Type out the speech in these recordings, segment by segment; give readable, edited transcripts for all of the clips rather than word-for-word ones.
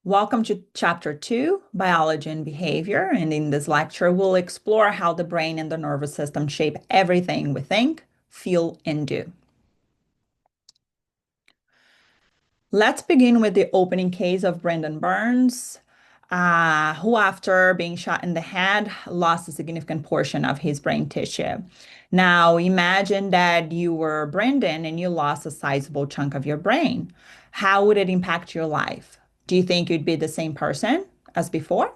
Welcome to Chapter 2, Biology and Behavior. And in this lecture, we'll explore how the brain and the nervous system shape everything we think, feel, and do. Let's begin with the opening case of Brandon Burns, who, after being shot in the head, lost a significant portion of his brain tissue. Now, imagine that you were Brandon and you lost a sizable chunk of your brain. How would it impact your life? Do you think you'd be the same person as before?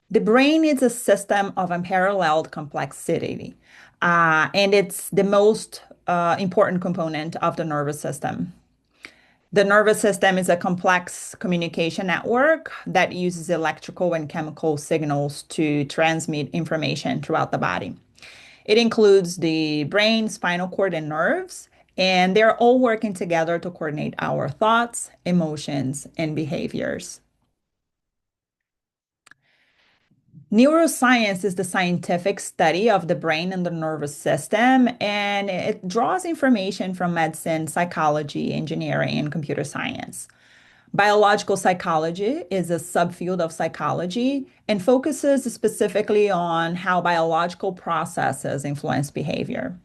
The brain is a system of unparalleled complexity, and it's the most important component of the nervous system. The nervous system is a complex communication network that uses electrical and chemical signals to transmit information throughout the body. It includes the brain, spinal cord, and nerves, and they're all working together to coordinate our thoughts, emotions, and behaviors. Neuroscience is the scientific study of the brain and the nervous system, and it draws information from medicine, psychology, engineering, and computer science. Biological psychology is a subfield of psychology and focuses specifically on how biological processes influence behavior.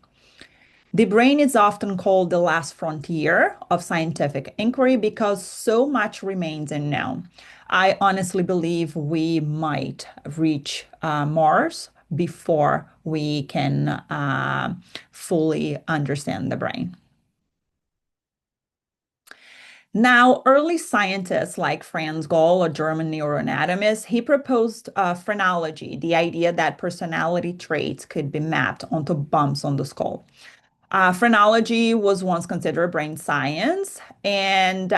The brain is often called the last frontier of scientific inquiry because so much remains unknown. I honestly believe we might reach Mars before we can fully understand the brain. Now, early scientists like Franz Gall, a German neuroanatomist, he proposed phrenology, the idea that personality traits could be mapped onto bumps on the skull. Phrenology was once considered brain science, and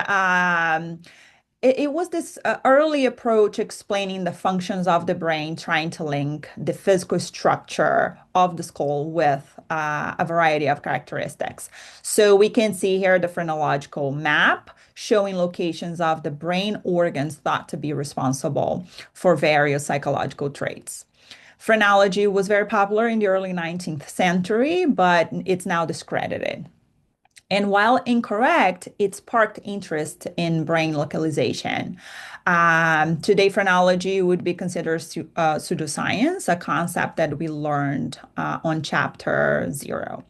it was this early approach explaining the functions of the brain, trying to link the physical structure of the skull with a variety of characteristics. So we can see here the phrenological map showing locations of the brain organs thought to be responsible for various psychological traits. Phrenology was very popular in the early 19th century, but it's now discredited. And while incorrect, it sparked interest in brain localization. Today, phrenology would be considered pseudoscience, a concept that we learned on chapter 0.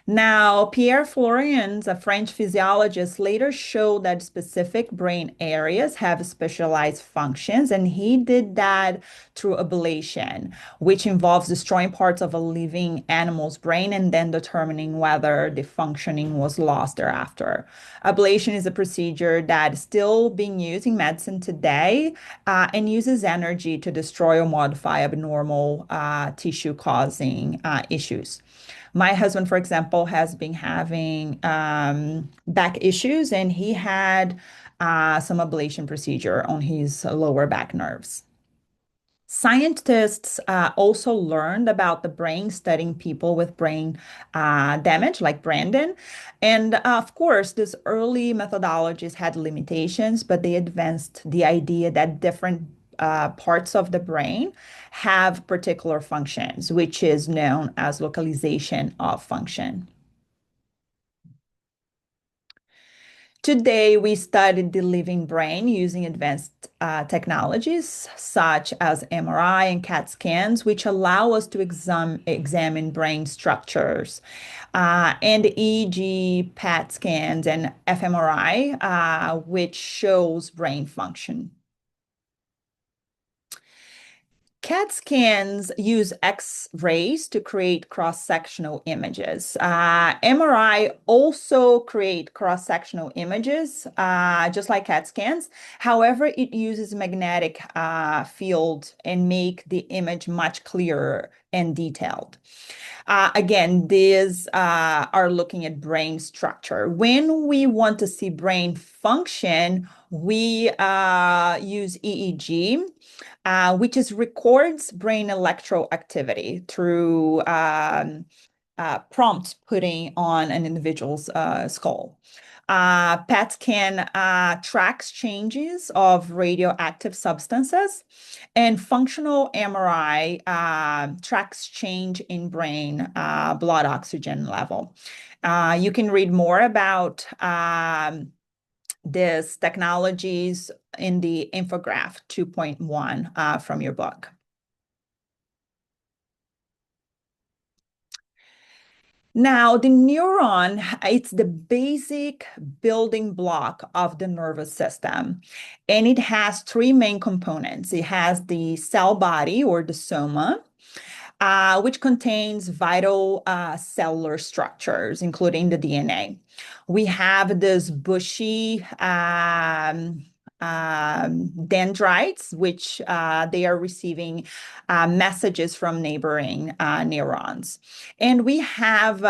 Now, Pierre Florians, a French physiologist, later showed that specific brain areas have specialized functions, and he did that through ablation, which involves destroying parts of a living animal's brain and then determining whether the functioning was lost thereafter. Ablation is a procedure that is still being used in medicine today and uses energy to destroy or modify abnormal tissue causing issues. My husband, for example, has been having back issues, and he had some ablation procedure on his lower back nerves. Scientists also learned about the brain studying people with brain damage, like Brandon. And of course, these early methodologies had limitations, but they advanced the idea that different parts of the brain have particular functions, which is known as localization of function. Today, we studied the living brain using advanced technologies such as MRI and CAT scans, which allow us to examine brain structures. And EEG, PET scans, and fMRI, which shows brain function. CAT scans use X-rays to create cross-sectional images. MRI also create cross-sectional images, just like CAT scans. However, it uses magnetic field and make the image much clearer and detailed. Again, these are looking at brain structure. When we want to see brain function, we use EEG, which is records brain electro activity through prompts putting on an individual's skull. PET scan tracks changes of radioactive substances, and functional MRI tracks change in brain blood oxygen level. You can read more about these technologies in the infograph 2.1 from your book. Now, the neuron, it's the basic building block of the nervous system, and it has three main components. It has the cell body or the soma, which contains vital cellular structures, including the DNA. We have this bushy dendrites, which they are receiving messages from neighboring neurons. And we have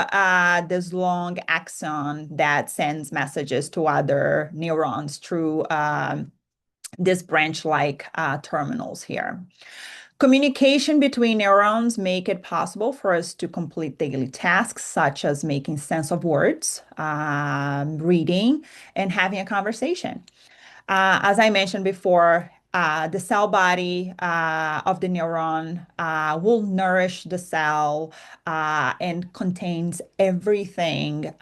this long axon that sends messages to other neurons through this branch-like terminals here. Communication between neurons make it possible for us to complete daily tasks such as making sense of words, reading, and having a conversation. As I mentioned before, the cell body of the neuron will nourish the cell and contains everything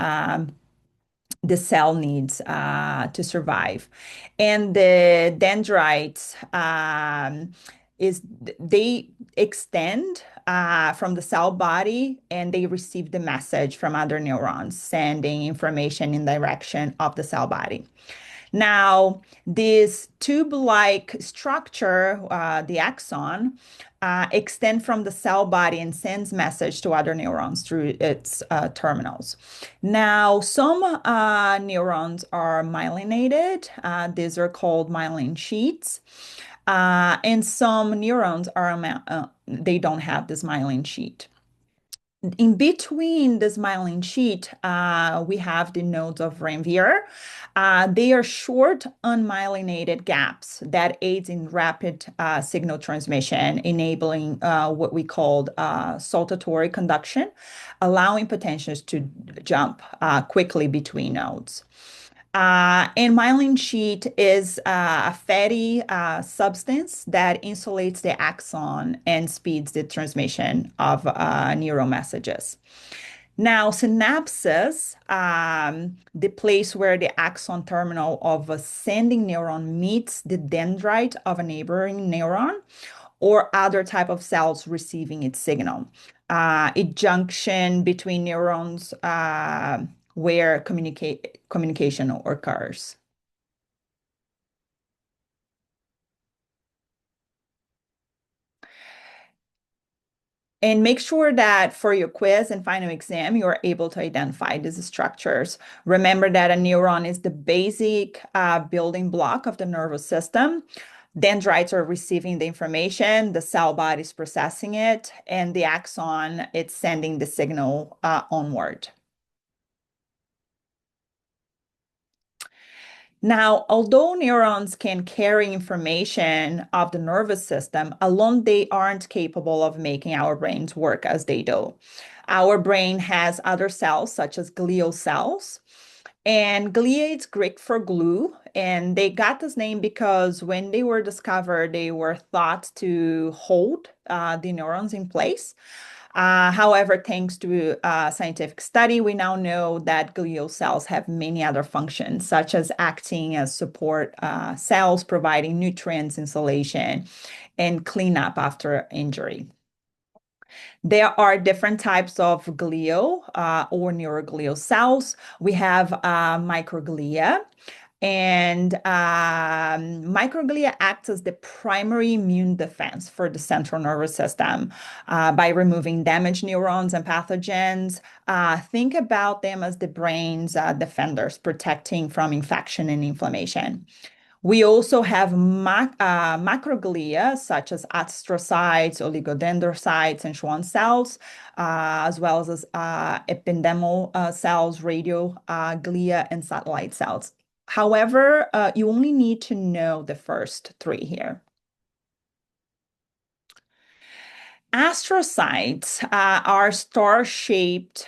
the cell needs to survive. And the dendrites is they extend from the cell body and they receive the message from other neurons, sending information in direction of the cell body. Now, this tube-like structure, the axon, extend from the cell body and sends message to other neurons through its terminals. Now, some neurons are myelinated. These are called myelin sheets. And some neurons are they don't have this myelin sheet. In between this myelin sheet, we have the nodes of Ranvier. They are short, unmyelinated gaps that aids in rapid signal transmission, enabling what we called saltatory conduction, allowing potentials to jump quickly between nodes. And myelin sheet is a fatty substance that insulates the axon and speeds the transmission of neural messages. Now, synapses, the place where the axon terminal of a sending neuron meets the dendrite of a neighboring neuron, or other type of cells receiving its signal. A junction between neurons where communication occurs. And make sure that for your quiz and final exam, you are able to identify these structures. Remember that a neuron is the basic building block of the nervous system. Dendrites are receiving the information, the cell body is processing it, and the axon, it's sending the signal onward. Now, although neurons can carry information of the nervous system, alone they aren't capable of making our brains work as they do. Our brain has other cells, such as glial cells, and glia is Greek for glue, and they got this name because when they were discovered, they were thought to hold the neurons in place. However, thanks to scientific study, we now know that glial cells have many other functions, such as acting as support cells, providing nutrients, insulation, and cleanup after injury. There are different types of glial or neuroglial cells. We have microglia, and microglia acts as the primary immune defense for the central nervous system by removing damaged neurons and pathogens. Think about them as the brain's defenders, protecting from infection and inflammation. We also have macroglia, such as astrocytes, oligodendrocytes, and Schwann cells, as well as ependymal cells, radioglia, and satellite cells. However, you only need to know the first three here. Astrocytes are star-shaped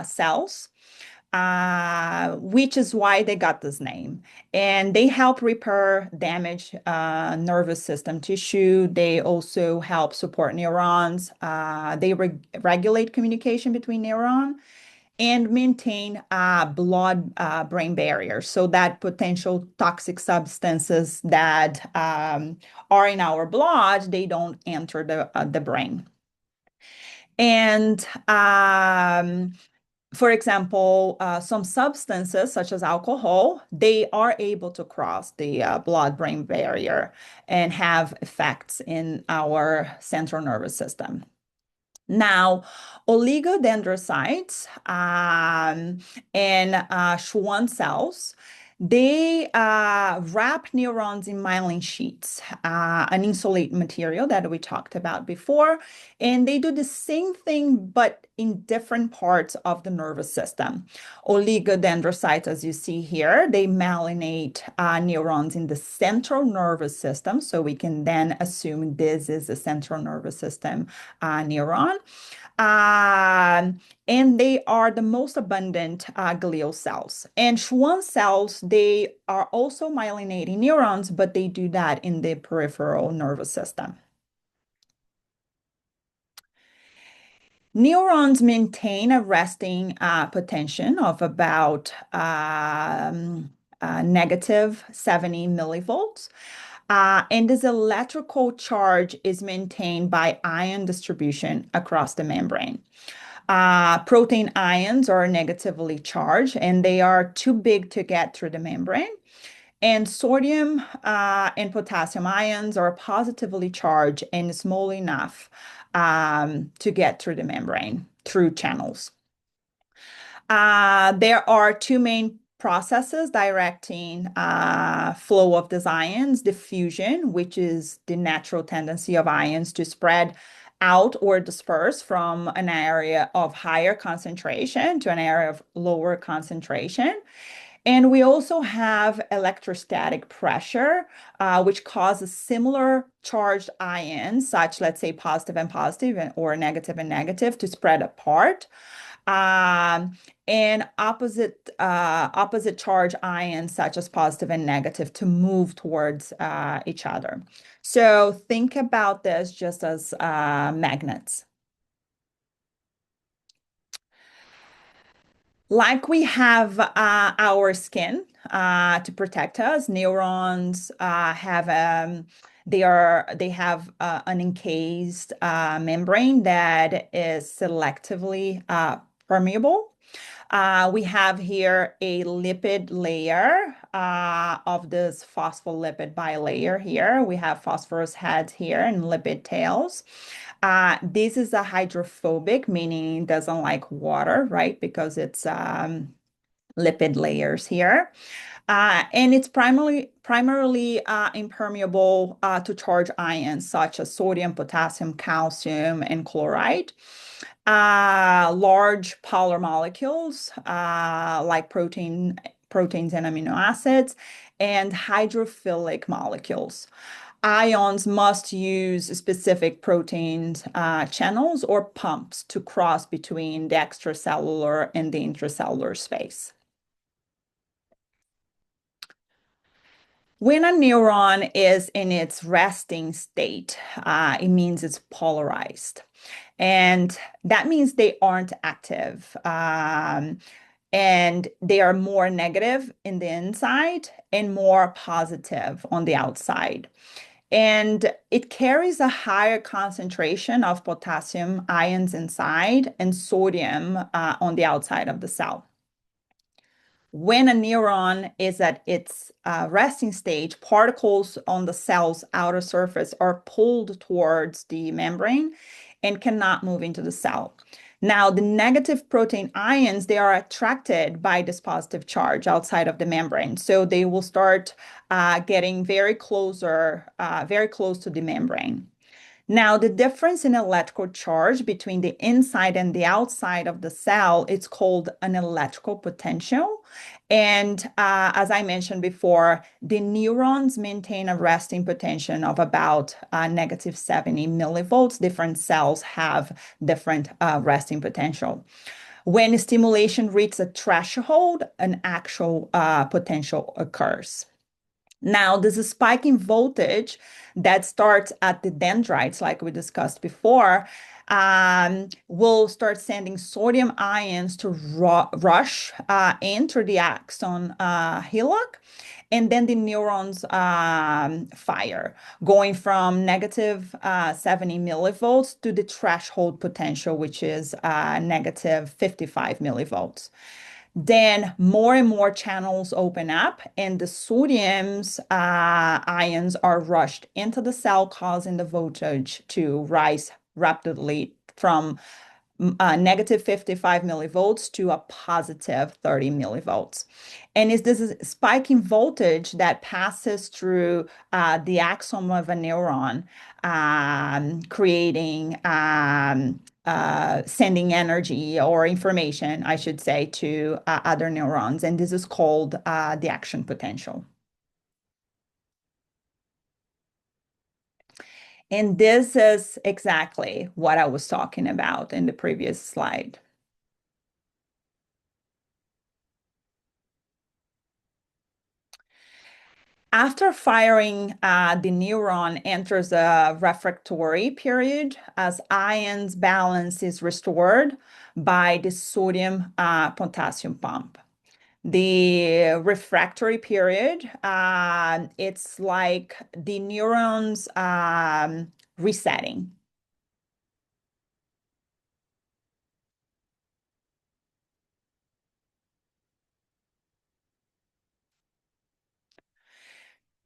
cells, which is why they got this name. And they help repair damaged nervous system tissue. They also help support neurons. They regulate communication between neurons. and maintain blood-brain barrier so that potential toxic substances that are in our blood, they don't enter the brain. And for example, some substances such as alcohol, they are able to cross the blood-brain barrier and have effects in our central nervous system. Now, oligodendrocytes and Schwann cells, they wrap neurons in myelin sheets, an insulate material that we talked about before, and they do the same thing but in different parts of the nervous system. Oligodendrocytes, as you see here, they myelinate neurons in the central nervous system, so we can then assume this is a central nervous system neuron. And they are the most abundant glial cells. And Schwann cells, they are also myelinating neurons, but they do that in the peripheral nervous system. Neurons maintain a resting potential of about negative 70 millivolts. And this electrical charge is maintained by ion distribution across the membrane. Protein ions are negatively charged and they are too big to get through the membrane. And sodium and potassium ions are positively charged and small enough to get through the membrane through channels. There are two main processes directing flow of these ions: diffusion, which is the natural tendency of ions to spread out or disperse from an area of higher concentration to an area of lower concentration. And we also have electrostatic pressure, which causes similar charged ions, such, let's say, positive and positive or negative and negative, to spread apart. And opposite charge ions, such as positive and negative, to move towards each other. So think about this just as magnets. Like we have our skin to protect us, neurons have they have an encased membrane that is selectively permeable. We have here a lipid layer of this phospholipid bilayer here. We have phosphorus heads here and lipid tails. This is a hydrophobic, meaning it doesn't like water, right? Because it's lipid layers here. And it's primarily impermeable to charged ions such as sodium, potassium, calcium, and chloride. Large polar molecules like proteins and amino acids, and hydrophilic molecules. Ions must use specific proteins channels or pumps to cross between the extracellular and the intracellular space. When a neuron is in its resting state, it means it's polarized. And that means they aren't active. And they are more negative in the inside and more positive on the outside. And it carries a higher concentration of potassium ions inside and sodium on the outside of the cell. When a neuron is at its resting stage, particles on the cell's outer surface are pulled towards the membrane and cannot move into the cell. Now, the negative protein ions, they are attracted by this positive charge outside of the membrane. So they will start getting very close to the membrane. Now, the difference in electrical charge between the inside and the outside of the cell, it's called an electrical potential. And as I mentioned before, the neurons maintain a resting potential of about negative 70 millivolts. Different cells have different resting potential. When stimulation reaches a threshold, an actual potential occurs. Now, this is spike in voltage that starts at the dendrites, like we discussed before. will start sending sodium ions to rush into the axon hillock, and then the neurons fire, going from negative 70 millivolts to the threshold potential, which is negative 55 millivolts. Then more and more channels open up, and the sodium's ions are rushed into the cell, causing the voltage to rise rapidly from negative 55 millivolts to a positive 30 millivolts. And it's this spike in voltage that passes through the axon of a neuron, creating sending energy or information, I should say, to other neurons. And this is called the action potential. And this is exactly what I was talking about in the previous slide. After firing, the neuron enters a refractory period as ions balance is restored by the sodium potassium pump. The refractory period, it's like the neurons resetting.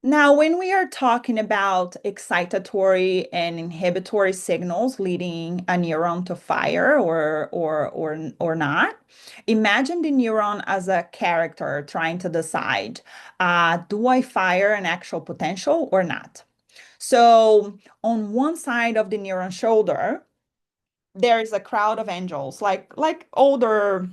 Now, when we are talking about excitatory and inhibitory signals leading a neuron to fire or not, imagine the neuron as a character trying to decide, do I fire an actual potential or not? So on one side of the neuron shoulder, there is a crowd of angels, like older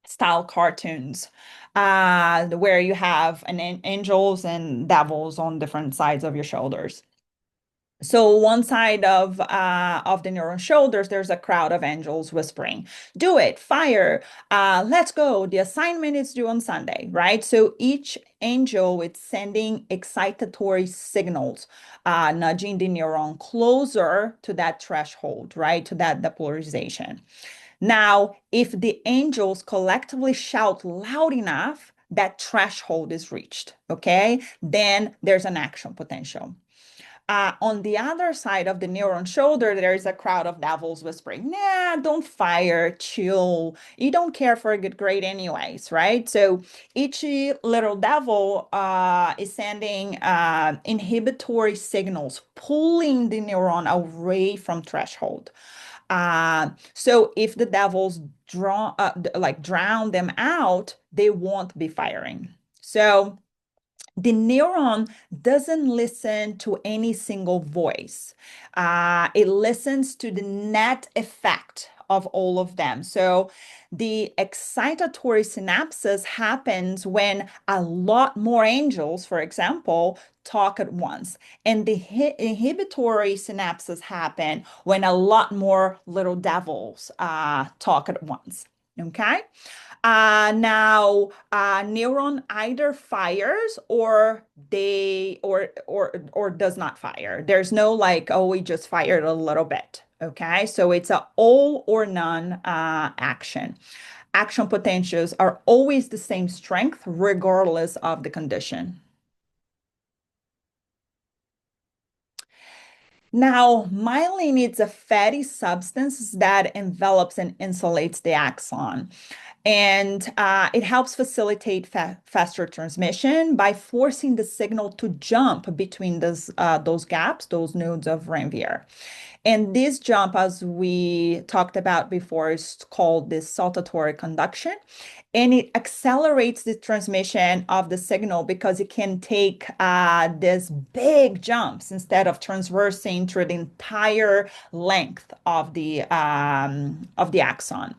style cartoons, where you have angels and devils on different sides of your shoulders. So one side of the neuron shoulders, there's a crowd of angels whispering, "Do it, fire, let's go. The assignment is due on Sunday," right? So each angel is sending excitatory signals, nudging the neuron closer to that threshold, right? To that depolarization. Now, if the angels collectively shout loud enough, that threshold is reached, okay? Then there's an action potential. On the other side of the neuron shoulder, there is a crowd of devils whispering, "Nah, don't fire, chill. You don't care for a good grade anyways," right? So each little devil is sending inhibitory signals, pulling the neuron away from threshold. So if the devils drown them out, they won't be firing. So the neuron doesn't listen to any single voice. It listens to the net effect of all of them. So the excitatory synapses happens when a lot more angels, for example, talk at once. And the inhibitory synapses happen when a lot more little devils talk at once. Okay. Now, neuron either fires or or does not fire. There's no like, oh, we just fired a little bit. Okay, so it's a all or none action. Action potentials are always the same strength, regardless of the condition. Now, myelin is a fatty substance that envelops and insulates the axon. And it helps facilitate faster transmission by forcing the signal to jump between those gaps, those nodes of Ranvier. And this jump, as we talked about before, is called the saltatory conduction. And it accelerates the transmission of the signal because it can take these big jumps instead of transversing through the entire length of the axon.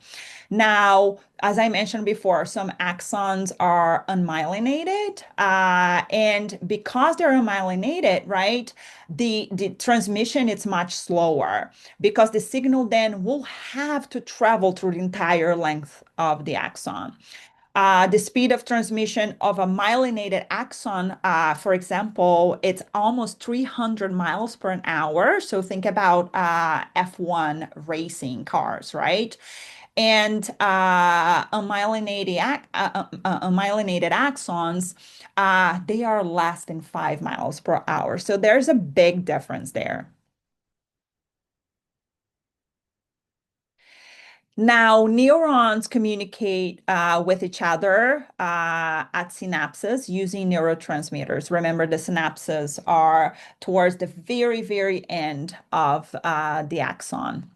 Now, as I mentioned before, some axons are unmyelinated, and because they're unmyelinated, right, the transmission is much slower because the signal then will have to travel through the entire length of the axon. The speed of transmission of a myelinated axon, for example, it's almost 300 miles per an hour. So think about F1 racing cars, right? And myelinated axons, they are less than 5 miles per hour. So there's a big difference there. Now, neurons communicate with each other at synapses using neurotransmitters. Remember, the synapses are towards the very, very end of the axon.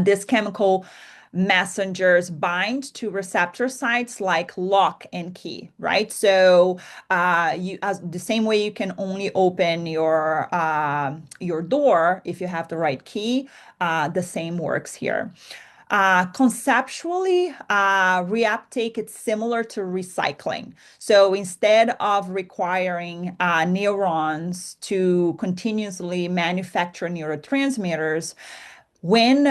This chemical messengers bind to receptor sites like lock and key, right? So you, as the same way you can only open your door if you have the right key, the same works here. Conceptually, reuptake is similar to recycling. So instead of requiring neurons to continuously manufacture neurotransmitters, when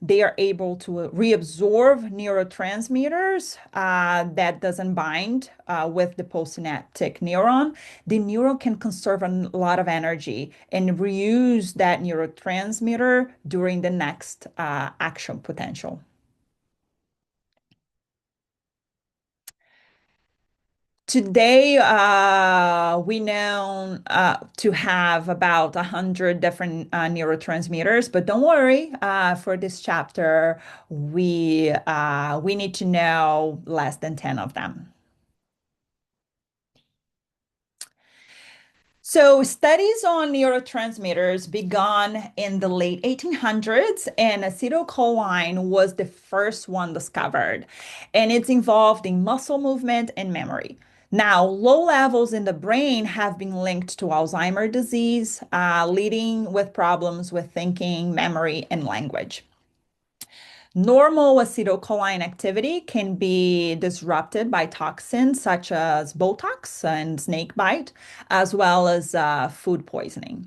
they are able to reabsorb neurotransmitters that doesn't bind with the postsynaptic neuron, the neuron can conserve a lot of energy and reuse that neurotransmitter during the next action potential. Today, we know to have about 100 different neurotransmitters, but don't worry, for this chapter, we need to know less than 10 of them. So, studies on neurotransmitters began in the late 1800s, and acetylcholine was the first one discovered, and it's involved in muscle movement and memory. Now, low levels in the brain have been linked to Alzheimer's disease, leading with problems with thinking, memory, and language. Normal acetylcholine activity can be disrupted by toxins such as Botox and snake bite, as well as food poisoning.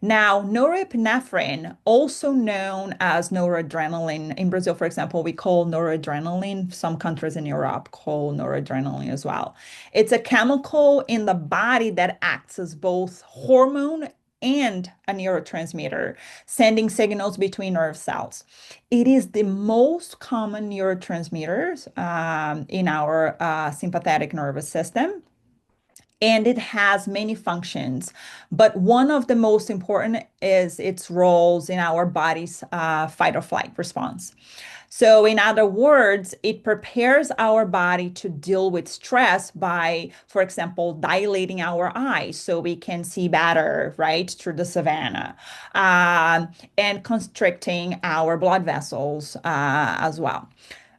Now, norepinephrine, also known as noradrenaline, in Brazil, for example, we call noradrenaline. Some countries in Europe call noradrenaline as well. It's a chemical in the body that acts as both hormone and a neurotransmitter, sending signals between nerve cells. It is the most common neurotransmitter in our sympathetic nervous system, and it has many functions. But one of the most important is its roles in our body's fight or flight response. So, in other words, it prepares our body to deal with stress by, for example, dilating our eyes so we can see better, right, through the savannah, and constricting our blood vessels as well.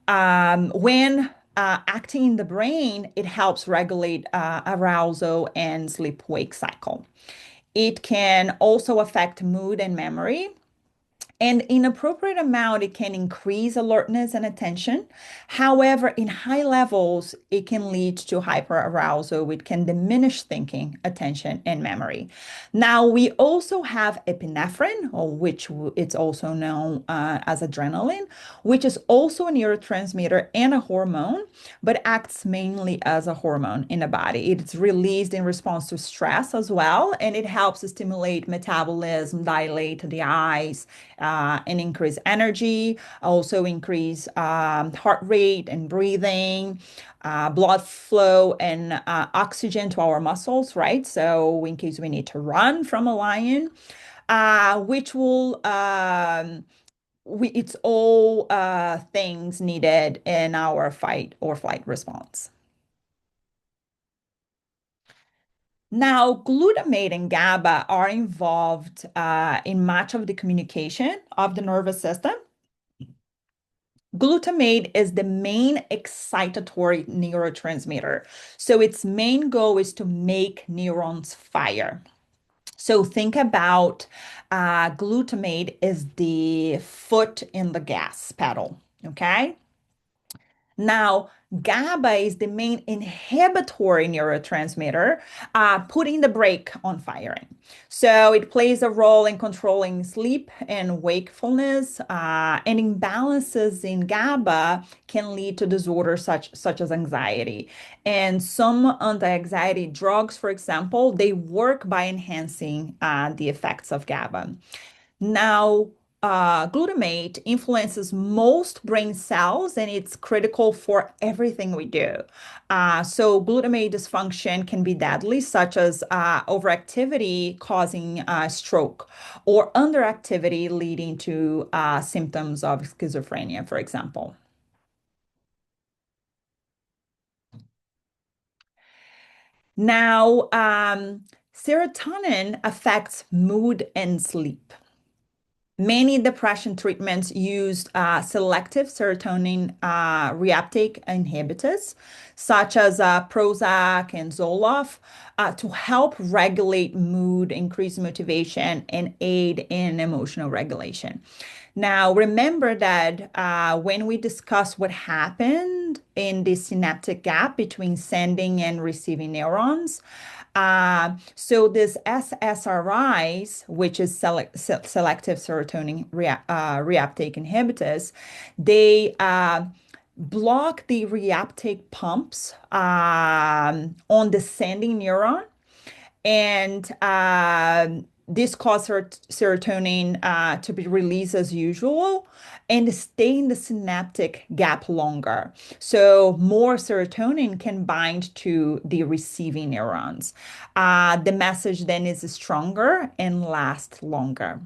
When acting in the brain, it helps regulate arousal and sleep-wake cycle. It can also affect mood and memory. And in appropriate amount, it can increase alertness and attention. However, in high levels, it can lead to hyperarousal, which can diminish thinking, attention, and memory. Now, we also have epinephrine, or which it's also known as adrenaline, which is also a neurotransmitter and a hormone, but acts mainly as a hormone in the body. It's released in response to stress as well, and it helps stimulate metabolism, dilate the eyes, and increase energy, also increase heart rate and breathing, blood flow and oxygen to our muscles, right? So in case we need to run from a lion, which will it's all things needed in our fight or flight response. Now, glutamate and GABA are involved in much of the communication of the nervous system. Glutamate is the main excitatory neurotransmitter. So its main goal is to make neurons fire. So think about glutamate is the foot in the gas pedal, okay? Now, GABA is the main inhibitory neurotransmitter, putting the brake on firing. So it plays a role in controlling sleep and wakefulness, and imbalances in GABA can lead to disorders such as anxiety. And some anti-anxiety drugs, for example, they work by enhancing the effects of GABA. Now, glutamate influences most brain cells and it's critical for everything we do. So, glutamate dysfunction can be deadly, such as overactivity causing stroke or underactivity leading to symptoms of schizophrenia, for example. Now, serotonin affects mood and sleep. Many depression treatments use selective serotonin reuptake inhibitors, such as Prozac and Zoloft, to help regulate mood, increase motivation, and aid in emotional regulation. Now, remember that when we discuss what happened in the synaptic gap between sending and receiving neurons, so this SSRIs, which is selective serotonin reuptake inhibitors, they block the reuptake pumps on the sending neuron, and this causes serotonin to be released as usual and stay in the synaptic gap longer. So more serotonin can bind to the receiving neurons. The message then is stronger and lasts longer.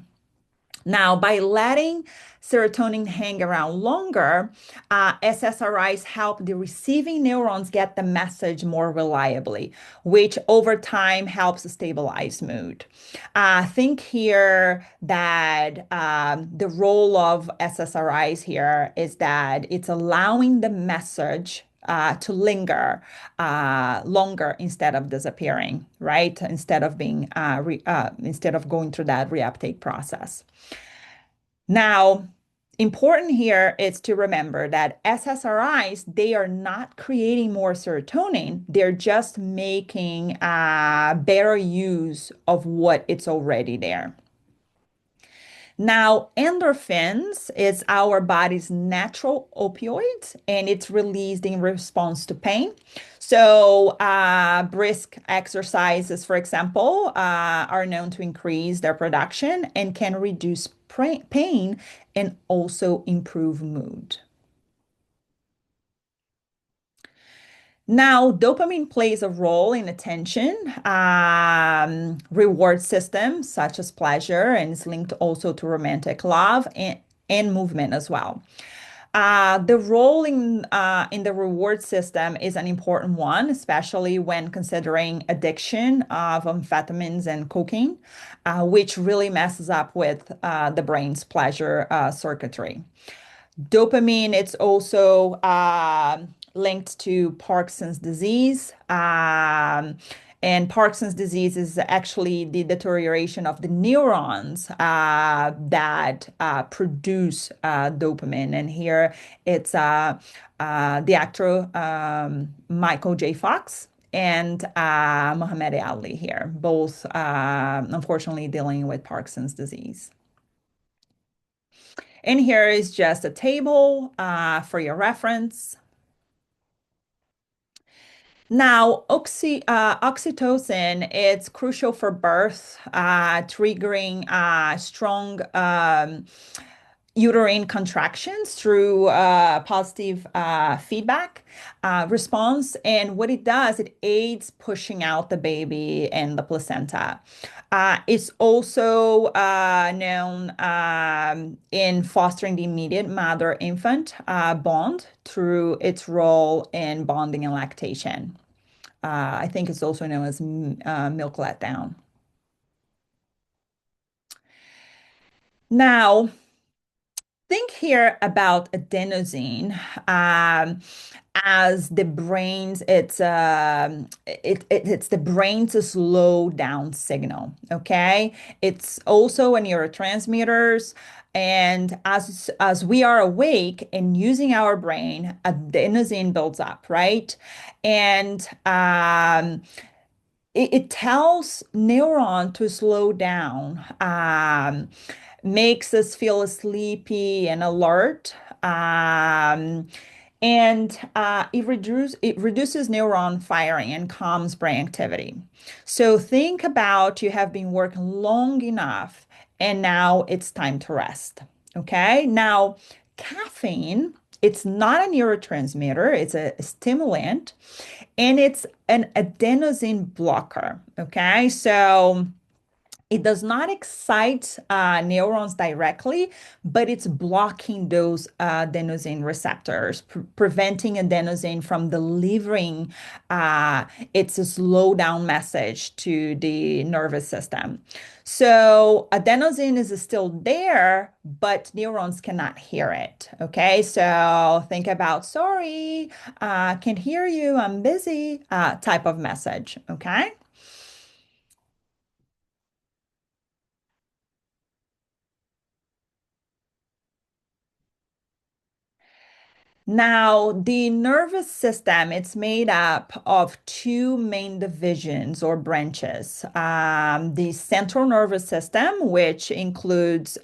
Now, by letting serotonin hang around longer, SSRIs help the receiving neurons get the message more reliably, which over time helps stabilize mood. Think here that the role of SSRIs here is that it's allowing the message to linger longer instead of disappearing, right? Instead of going through that reuptake process. Now, important here is to remember that SSRIs, they are not creating more serotonin. They're just making better use of what it's already there. Now, endorphins is our body's natural opioid, and it's released in response to pain. So, brisk exercises, for example, are known to increase their production and can reduce pain and also improve mood. Now, dopamine plays a role in attention, reward systems such as pleasure, and is linked also to romantic love and movement as well. The role in the reward system is an important one, especially when considering addiction of amphetamines and cocaine, which really messes up with the brain's pleasure circuitry. Dopamine, it's also linked to Parkinson's disease. And Parkinson's disease is actually the deterioration of the neurons that produce dopamine. And here it's the actor Michael J. Fox and Muhammad Ali here, both unfortunately dealing with Parkinson's disease. And here is just a table for your reference. Now, oxytocin, it's crucial for birth, triggering strong uterine contractions through positive feedback response. And what it does, it aids pushing out the baby and the placenta. It's also known in fostering the immediate mother-infant bond through its role in bonding and lactation. I think it's also known as milk letdown. Now, think here about adenosine as the brain's it's the brain's slow down signal. Okay, it's also a neurotransmitters. And as we are awake and using our brain, adenosine builds up, right? And it tells neuron to slow down, makes us feel sleepy and alert. And it reduces neuron firing and calms brain activity. So think about you have been working long enough and now it's time to rest. Okay. Now, caffeine, it's not a neurotransmitter, it's a stimulant and it's an adenosine blocker. Okay. So it does not excite neurons directly, but it's blocking those adenosine receptors, preventing adenosine from delivering uh, its slow down message to the nervous system. So adenosine is still there, but neurons cannot hear it. Okay, so think about sorry, can't hear you, I'm busy type of message. Okay. Now, the nervous system, it's made up of two main divisions or branches. The central nervous system, which includes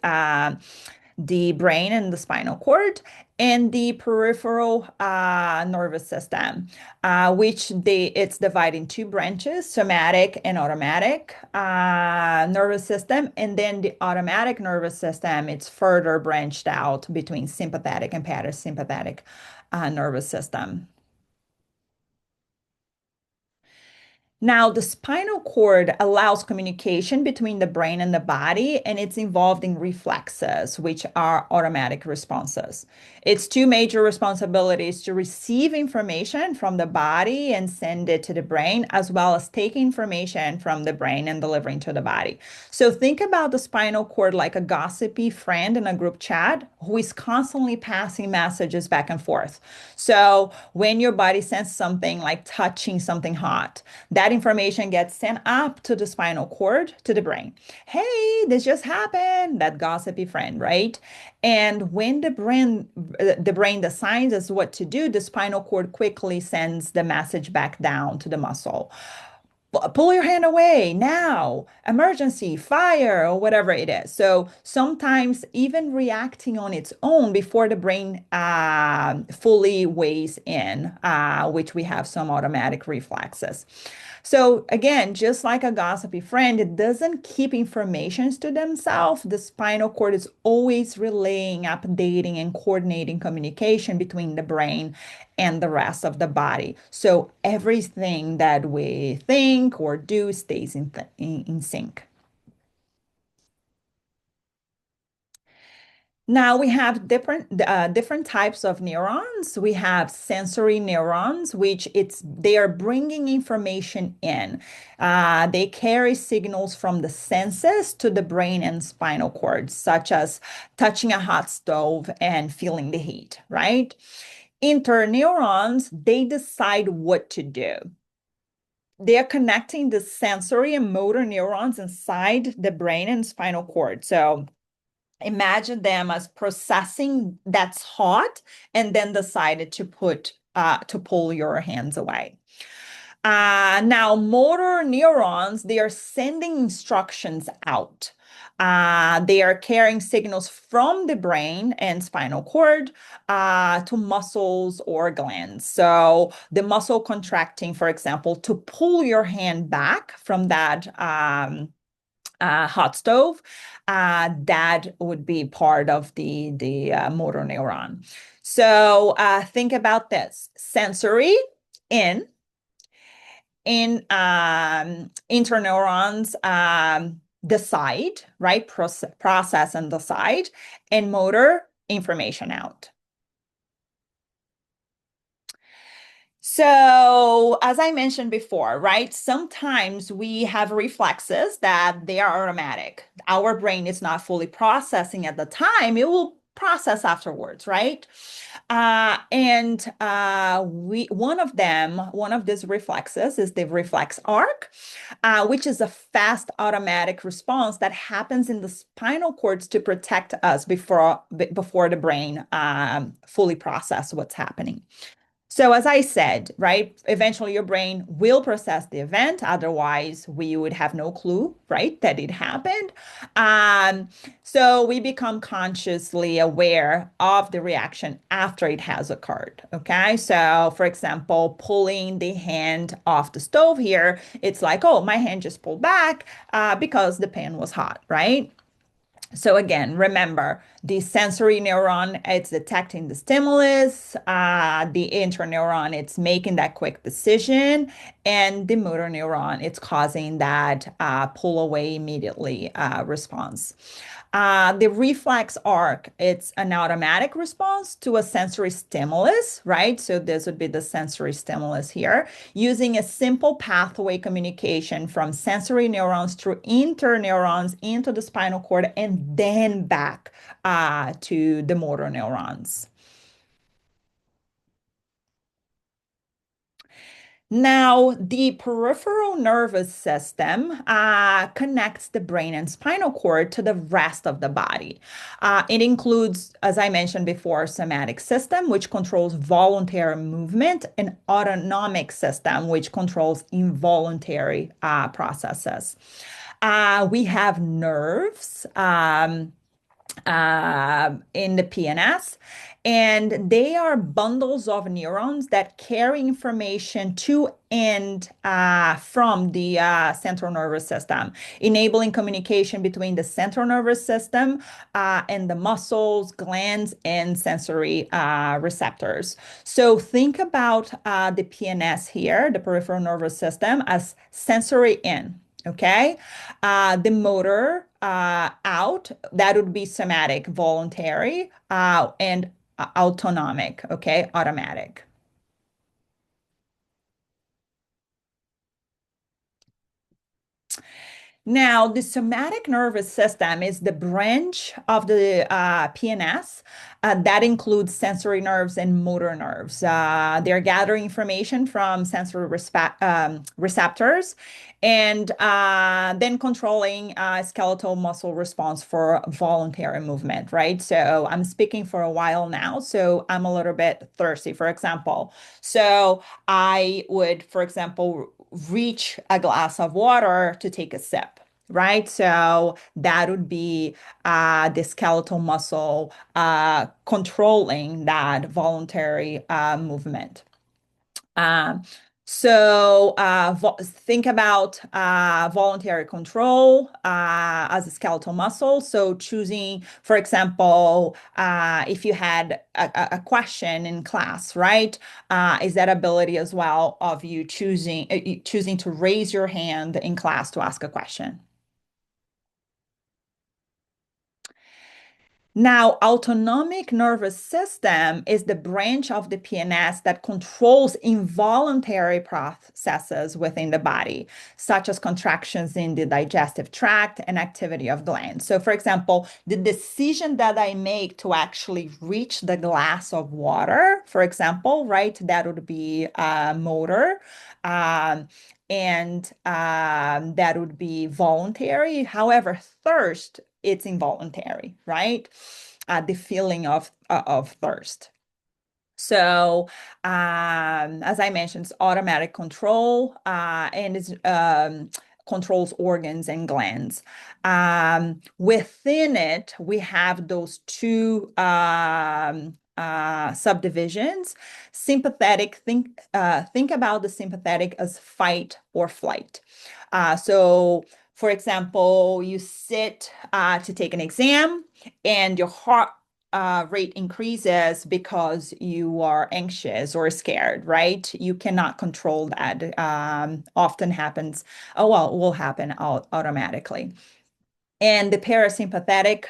the brain and the spinal cord, and the peripheral nervous system, which it's divided in two branches, somatic and automatic nervous system. And then the automatic nervous system, it's further branched out between sympathetic and parasympathetic nervous system. Now, the spinal cord allows communication between the brain and the body, and it's involved in reflexes, which are automatic responses. Its two major responsibilities to receive information from the body and send it to the brain, as well as take information from the brain and delivering to the body. So think about the spinal cord like a gossipy friend in a group chat who is constantly passing messages back and forth. So when your body senses something like touching something hot, that information gets sent up to the spinal cord to the brain. Hey, this just happened, that gossipy friend, right? And when the brain decides us what to do, the spinal cord quickly sends the message back down to the muscle. Pull your hand away now, emergency, fire, or whatever it is. So sometimes even reacting on its own before the brain fully weighs in, which we have some automatic reflexes. So again, just like a gossipy friend, it doesn't keep informations to themselves. The spinal cord is always relaying, updating, and coordinating communication between the brain and the rest of the body. So everything that we think or do stays in sync. Now we have different types of neurons. We have sensory neurons, which they are bringing information in. They carry signals from the senses to the brain and spinal cord, such as touching a hot stove and feeling the heat, right? Interneurons, they decide what to do. They are connecting the sensory and motor neurons inside the brain and spinal cord. So imagine them as processing that's hot and then decided to pull your hands away. Now, motor neurons, they are sending instructions out. They are carrying signals from the brain and spinal cord to muscles or glands. So the muscle contracting, for example, to pull your hand back from that hot stove, that would be part of the motor neuron. So think about this: sensory in interneurons decide, right? Process and decide, and motor information out. So, as I mentioned before, right, sometimes we have reflexes that they are automatic. Our brain is not fully processing at the time. It will process afterwards, right? One of these reflexes is the reflex arc, which is a fast automatic response that happens in the spinal cords to protect us before the brain fully process what's happening. So, as I said, right, eventually your brain will process the event. Otherwise, we would have no clue, right, that it happened. Um, so, we become consciously aware of the reaction after it has occurred. Okay. So, for example, pulling the hand off the stove here, it's like, oh, my hand just pulled back because the pan was hot, right? So again, remember the sensory neuron, it's detecting the stimulus, the interneuron, it's making that quick decision, and the motor neuron, it's causing that pull away immediately response. The reflex arc, it's an automatic response to a sensory stimulus, right? So this would be the sensory stimulus here, using a simple pathway communication from sensory neurons through interneurons into the spinal cord and then back to the motor neurons. Now, the peripheral nervous system connects the brain and spinal cord to the rest of the body. It includes, as I mentioned before, somatic system, which controls voluntary movement, and autonomic system, which controls involuntary processes. We have nerves. In the PNS, and they are bundles of neurons that carry information to and from the central nervous system, enabling communication between the central nervous system and the muscles, glands, and sensory receptors. So think about the PNS here, the peripheral nervous system, as sensory in. Okay. The motor out, that would be somatic, voluntary, and autonomic, okay, automatic. Now, the somatic nervous system is the branch of the PNS that includes sensory nerves and motor nerves. They're gathering information from sensory receptors and then controlling skeletal muscle response for voluntary movement, right? So I'm speaking for a while now, so I'm a little bit thirsty, for example. So I would, for example, reach a glass of water to take a sip, right? So that would be the skeletal muscle controlling that voluntary movement. Um, think about voluntary control as a skeletal muscle. So choosing, for example, if you had a question in class, right? Is that ability as well of you choosing to raise your hand in class to ask a question? Now, autonomic nervous system is the branch of the PNS that controls involuntary processes within the body, such as contractions in the digestive tract and activity of glands. So, for example, the decision that I make to actually reach the glass of water, for example, right, that would be motor. Um, and that would be voluntary. However, thirst, it's involuntary, right? The feeling of thirst. So, as I mentioned, it's automatic control, and it controls organs and glands. Within it, we have those two subdivisions. Sympathetic, think about the sympathetic as fight or flight. So, for example, you sit to take an exam, and your heart rate increases because you are anxious or scared, right? You cannot control that. Often happens, oh, well, will happen automatically. And the parasympathetic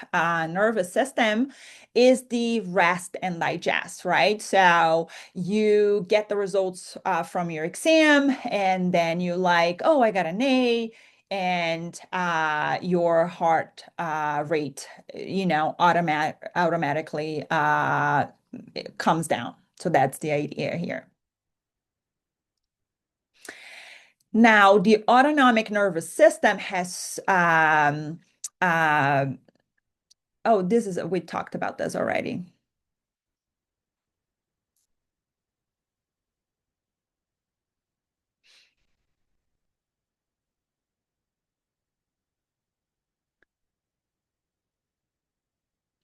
nervous system is the rest and digest, right? So you get the results from your exam, and then you like, oh, I got an A. and your heart rate, automatically it comes down. So that's the idea here. Now, the autonomic nervous system has uh, oh, this is we talked about this already.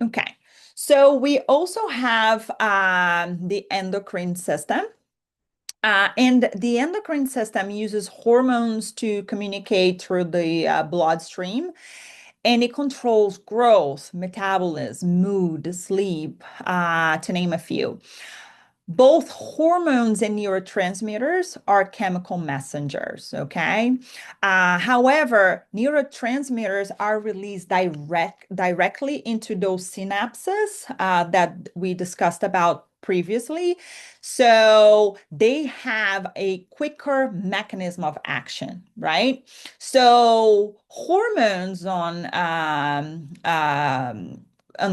Okay. So we also have the endocrine system. And the endocrine system uses hormones to communicate through the bloodstream, and it controls growth, metabolism, mood, sleep, to name a few. Both hormones and neurotransmitters are chemical messengers, okay? However, neurotransmitters are released directly into those synapses that we discussed about previously. So they have a quicker mechanism of action, right? So hormones on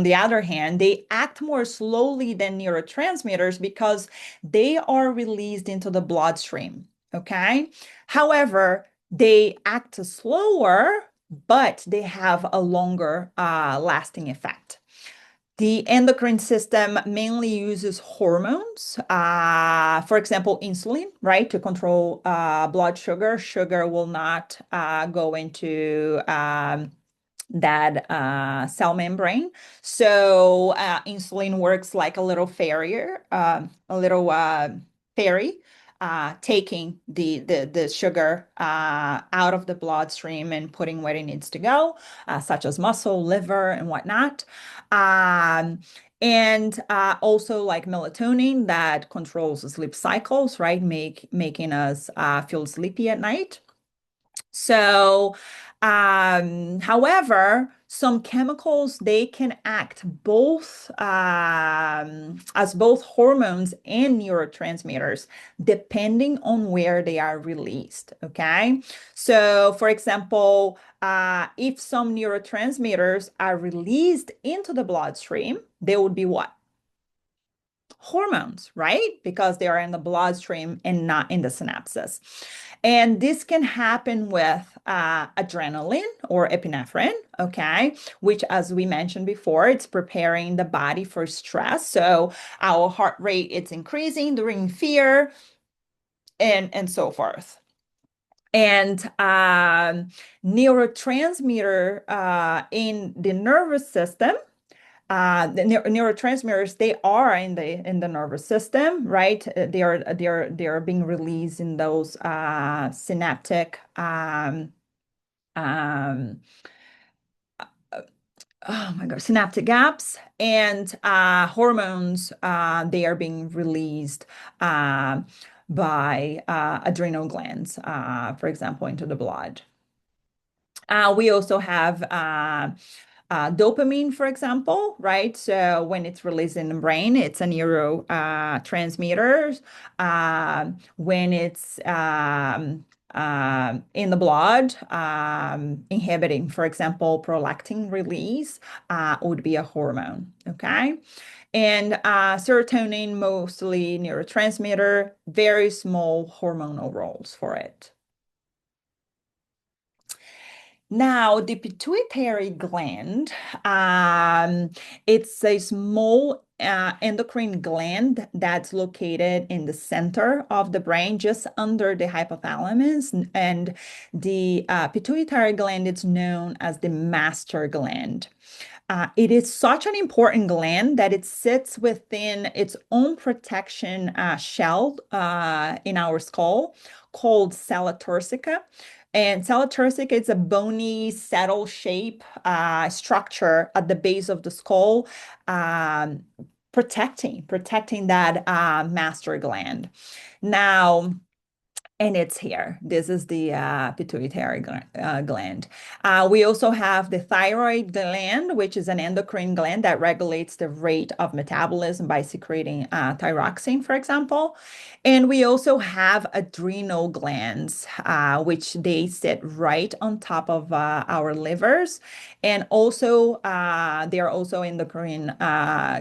the other hand, they act more slowly than neurotransmitters because they are released into the bloodstream. Okay. However, they act slower, but they have a longer lasting effect. The endocrine system mainly uses hormones, for example, insulin, right, to control blood sugar. Sugar will not go into that cell membrane. So insulin works like a little fairy, taking the sugar out of the bloodstream and putting where it needs to go, such as muscle, liver, and whatnot. And also like melatonin that controls the sleep cycles, right? Making us feel sleepy at night. So, however, some chemicals they can act both as both hormones and neurotransmitters, depending on where they are released. Okay, so for example, if some neurotransmitters are released into the bloodstream, they would be what? Hormones, right? Because they are in the bloodstream and not in the synapses. And this can happen with adrenaline or epinephrine, okay, which, as we mentioned before, it's preparing the body for stress. So our heart rate it's increasing during fear and so forth. And neurotransmitter in the nervous system the neurotransmitters they are in the nervous system, right? They are being released in those synaptic um, oh my God, synaptic gaps and hormones. They are being released uh, by adrenal glands, for example, into the blood. We also have dopamine, for example, right? So when it's released in the brain, it's a neurotransmitter. When it's in the blood, inhibiting, for example, prolactin release would be a hormone. Okay. And serotonin, mostly neurotransmitter, very small hormonal roles for it. Now, the pituitary gland, it's a small endocrine gland that's located in the center of the brain, just under the hypothalamus. And the pituitary gland is known as the master gland. It is such an important gland that it sits within its own protection shell in our skull called sella turcica. And sella turcica is a bony saddle shape structure at the base of the skull, um, protecting that master gland. Now, And it's here. This is the pituitary gland. We also have the thyroid gland, which is an endocrine gland that regulates the rate of metabolism by secreting thyroxine, for example. And we also have adrenal glands, which they sit right on top of our livers. And also, there are also endocrine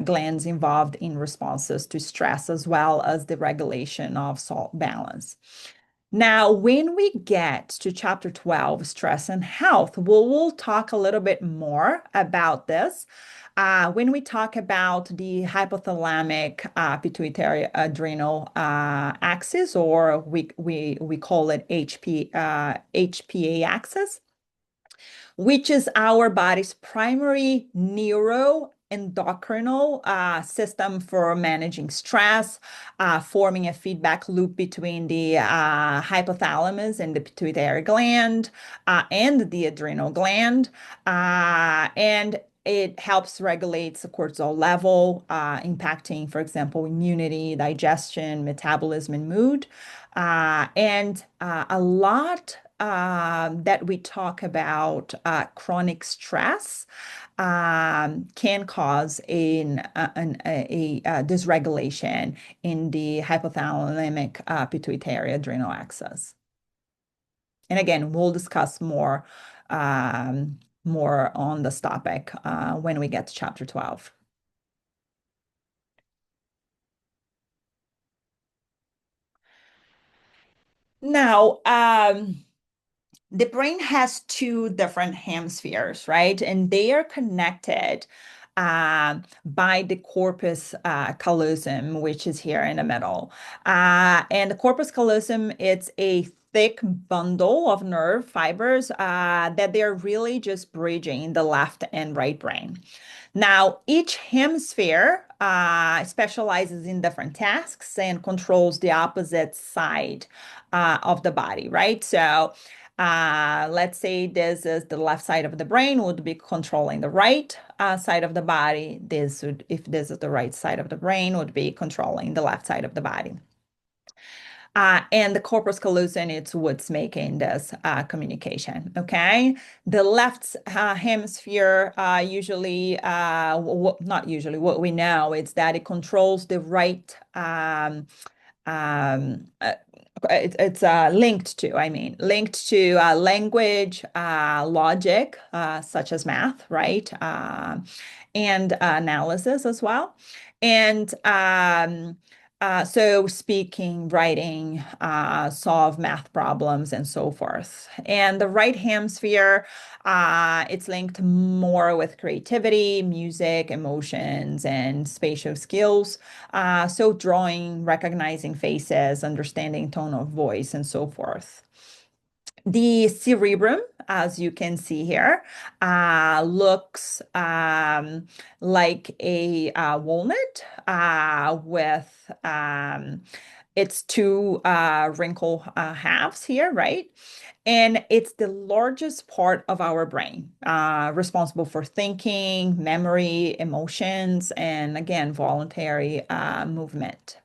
glands involved in responses to stress, as well as the regulation of salt balance. Now, when we get to chapter 12, stress and health, we'll talk a little bit more about this. When we talk about the hypothalamic pituitary adrenal axis, or we call it HPA axis, which is our body's primary neuroendocrinal system for managing stress, forming a feedback loop between the hypothalamus and the pituitary gland and the adrenal gland. And it helps regulate the cortisol level, impacting, for example, immunity, digestion, metabolism, and mood. And a lot that we talk about chronic stress can cause a dysregulation in the hypothalamic pituitary adrenal axis. And again, we'll discuss more on this topic when we get to chapter 12. Now, the brain has two different hemispheres, right? And they are connected by the corpus callosum, which is here in the middle. And the corpus callosum, it's a thick bundle of nerve fibers that they're really just bridging the left and right brain. Now, each hemisphere specializes in different tasks and controls the opposite side of the body, right? So, let's say this is the left side of the brain would be controlling the right side of the body. If this is the right side of the brain, would be controlling the left side of the body. And the corpus callosum, it's what's making this communication. Okay. The left hemisphere, usually, not usually, what we know is that it controls the right um, uh, it's linked to, linked to language, logic, such as math, right? And analysis as well. And so speaking, writing, solve math problems, and so forth. And the right hemisphere, it's linked more with creativity, music, emotions, and spatial skills. So drawing, recognizing faces, understanding tone of voice, and so forth. The cerebrum, as you can see here, looks like a walnut with its two wrinkle halves here, right? And it's the largest part of our brain, responsible for thinking, memory, emotions, and again, voluntary movement.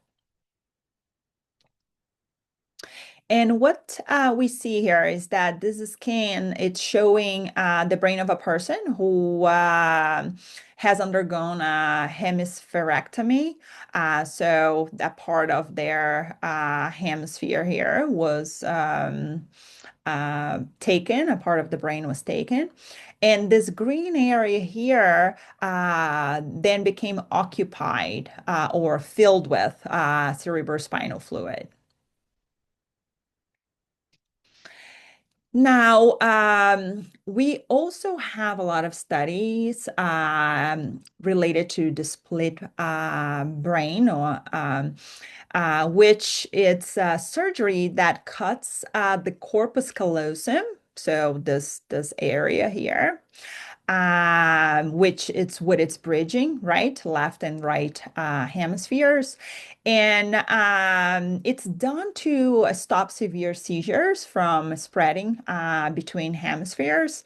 And what we see here is that this scan, it's showing the brain of a person who has undergone a hemispherectomy. So that part of their hemisphere here was taken, a part of the brain was taken. And this green area here then became occupied or filled with cerebrospinal fluid. Now, we also have a lot of studies related to the split brain, or which it's surgery that cuts the corpus callosum, so this area here, which it's what it's bridging, right? Left and right hemispheres. And it's done to stop severe seizures from spreading between hemispheres.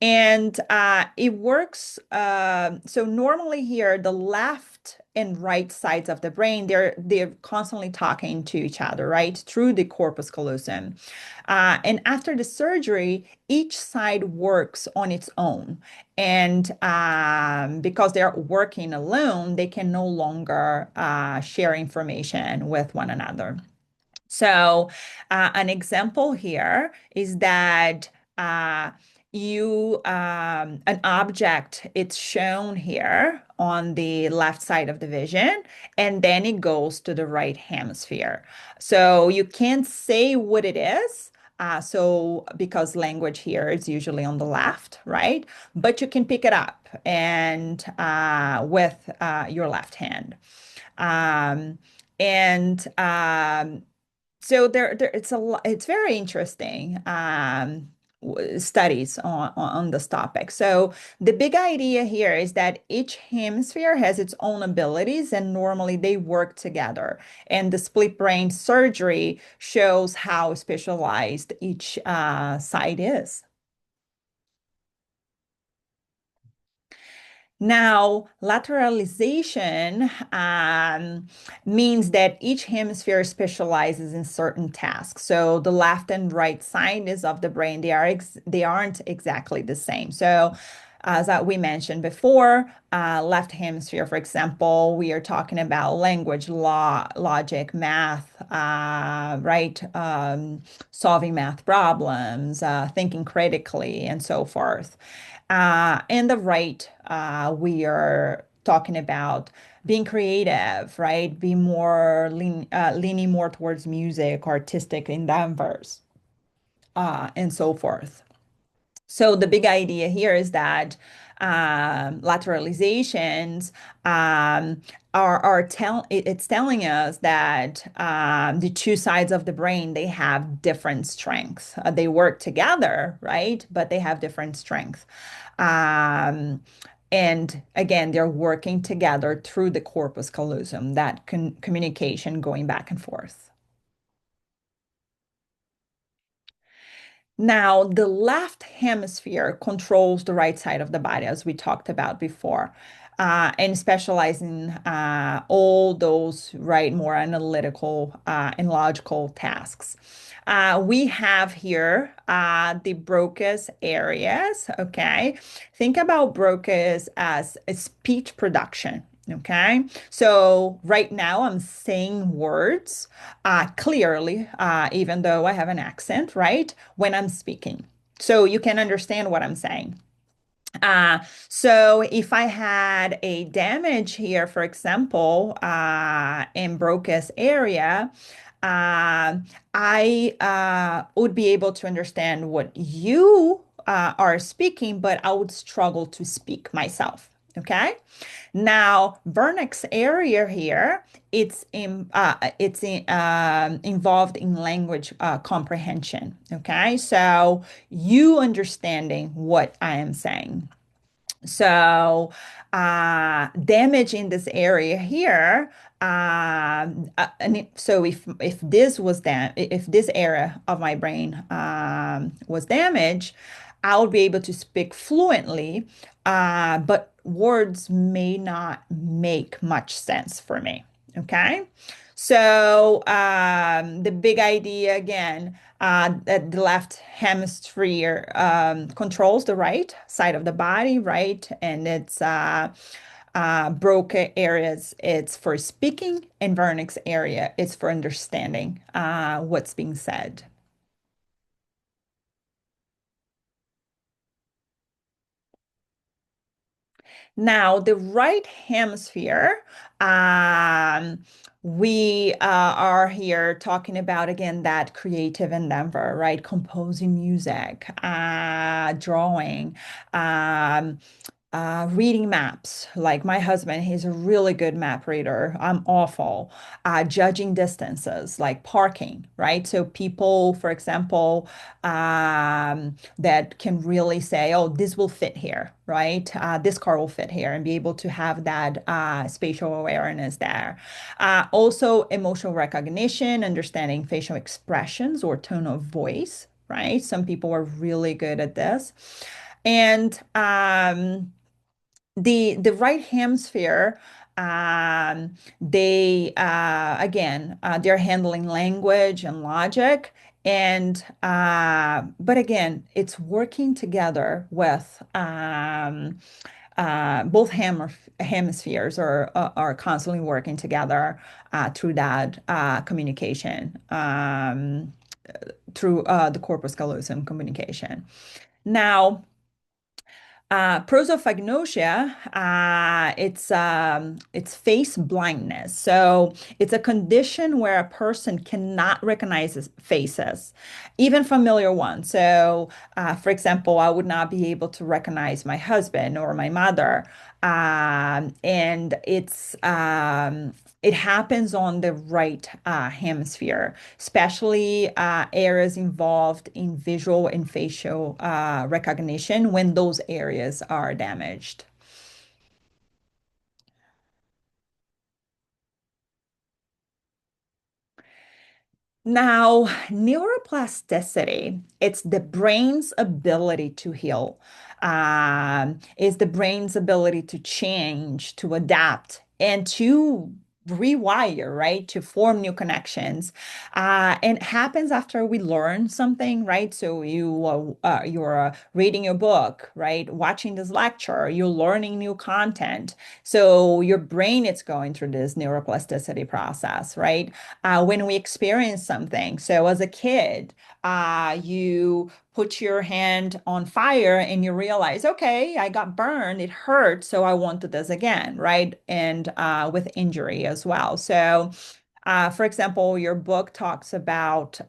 And it works. So normally here, the left and right sides of the brain, they're constantly talking to each other, right? Through the corpus callosum. And after the surgery, each side works on its own. And because they're working alone, they can no longer share information with one another. So, an example here is that uh, an object, it's shown here on the left side of the vision, and then it goes to the right hemisphere. So, you can't say what it is. So, because language here is usually on the left, right? But you can pick it up and with your left hand. Um, and so it's very interesting studies on this topic. So the big idea here is that each hemisphere has its own abilities, and normally they work together. And the split brain surgery shows how specialized each side is. Now, lateralization means that each hemisphere specializes in certain tasks. So the left and right sides of the brain, they aren't exactly the same. So as we mentioned before, left hemisphere, for example, we are talking about language, law, logic, math, right? Solving math problems, thinking critically, and so forth. And the right, we are talking about being creative, right? Be more leaning more towards music, artistic endeavors, and so forth. So the big idea here is that lateralizations it's telling us that the two sides of the brain, they have different strengths. They work together, right? But they have different strengths. Um, and again, they're working together through the corpus callosum, that communication going back and forth. Now, the left hemisphere controls the right side of the body, as we talked about before, and specialize in all those right more analytical and logical tasks. We have here the Broca's areas. Okay, think about Broca's as a speech production. Okay, so right now I'm saying words clearly, even though I have an accent, right? When I'm speaking. So you can understand what I'm saying. So if I had a damage here, for example, in Broca's area, uh, I would be able to understand what you are speaking, but I would struggle to speak myself. Okay. Now, Vernex's area here, involved in language comprehension. Okay, so you understanding what I am saying. So, damage in this area here. So if if this area of my brain was damaged, I would be able to speak fluently, but words may not make much sense for me. Okay. So the big idea again, that the left hemisphere controls the right side of the body, right? And it's Broca areas, it's for speaking, and Vernix area, it's for understanding what's being said. Now, the right hemisphere, we are here talking about again that creative endeavor, right? Composing music, drawing, um, reading maps. Like my husband, he's a really good map reader. I'm awful. Judging distances, like parking, right? So people, for example, that can really say, oh, this will fit here, right? This car will fit here, and be able to have that spatial awareness there. Also, emotional recognition, understanding facial expressions or tone of voice, right? Some people are really good at this. And the right hemisphere, they again, they're handling language and logic, and but again, it's working together with both hemispheres are constantly working together through that communication, through the corpus callosum communication. Now, prosopagnosia, it's face blindness. So it's a condition where a person cannot recognize faces, even familiar ones. So, for example, I would not be able to recognize my husband or my mother, and it happens on the right hemisphere, especially areas involved in visual and facial recognition when those areas are damaged. Now, neuroplasticity, it's the brain's ability to heal, is the brain's ability to change, to adapt, and to rewire, right? To form new connections. And it happens after we learn something, right? So you're reading your book, right? Watching this lecture, you're learning new content. So your brain is going through this neuroplasticity process, right? When we experience something. So as a kid, you put your hand on fire and you realize, okay, I got burned, it hurt, so I want to do this again, right? And with injury as well. So for example, your book talks about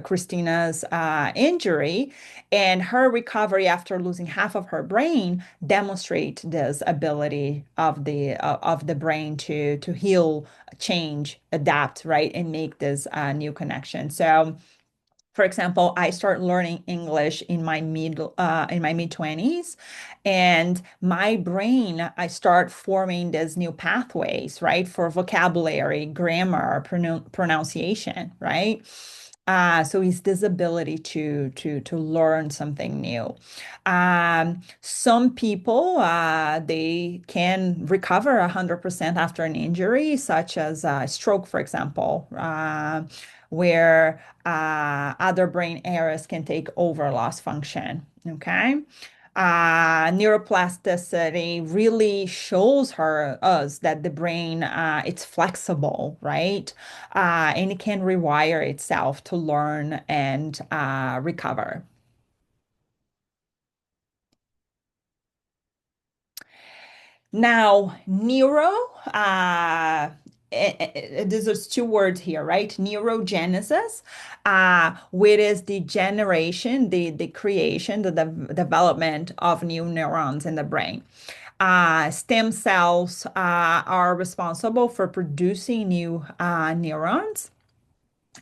Christina's injury, and her recovery after losing half of her brain demonstrate this ability of the brain to heal, change, adapt, right, and make this new connection. So for example, I start learning English in my mid 20s, and my brain, I start forming these new pathways, right, for vocabulary, grammar, pronunciation, right? So it's this ability to learn something new. Some people they can recover 100% after an injury, such as a stroke, for example, where other brain areas can take over loss function. Okay. Neuroplasticity really shows us that the brain it's flexible, right? And it can rewire itself to learn and recover. Now, there's two words here, right? Neurogenesis, which is the generation, the creation, the development of new neurons in the brain. Stem cells are responsible for producing new neurons.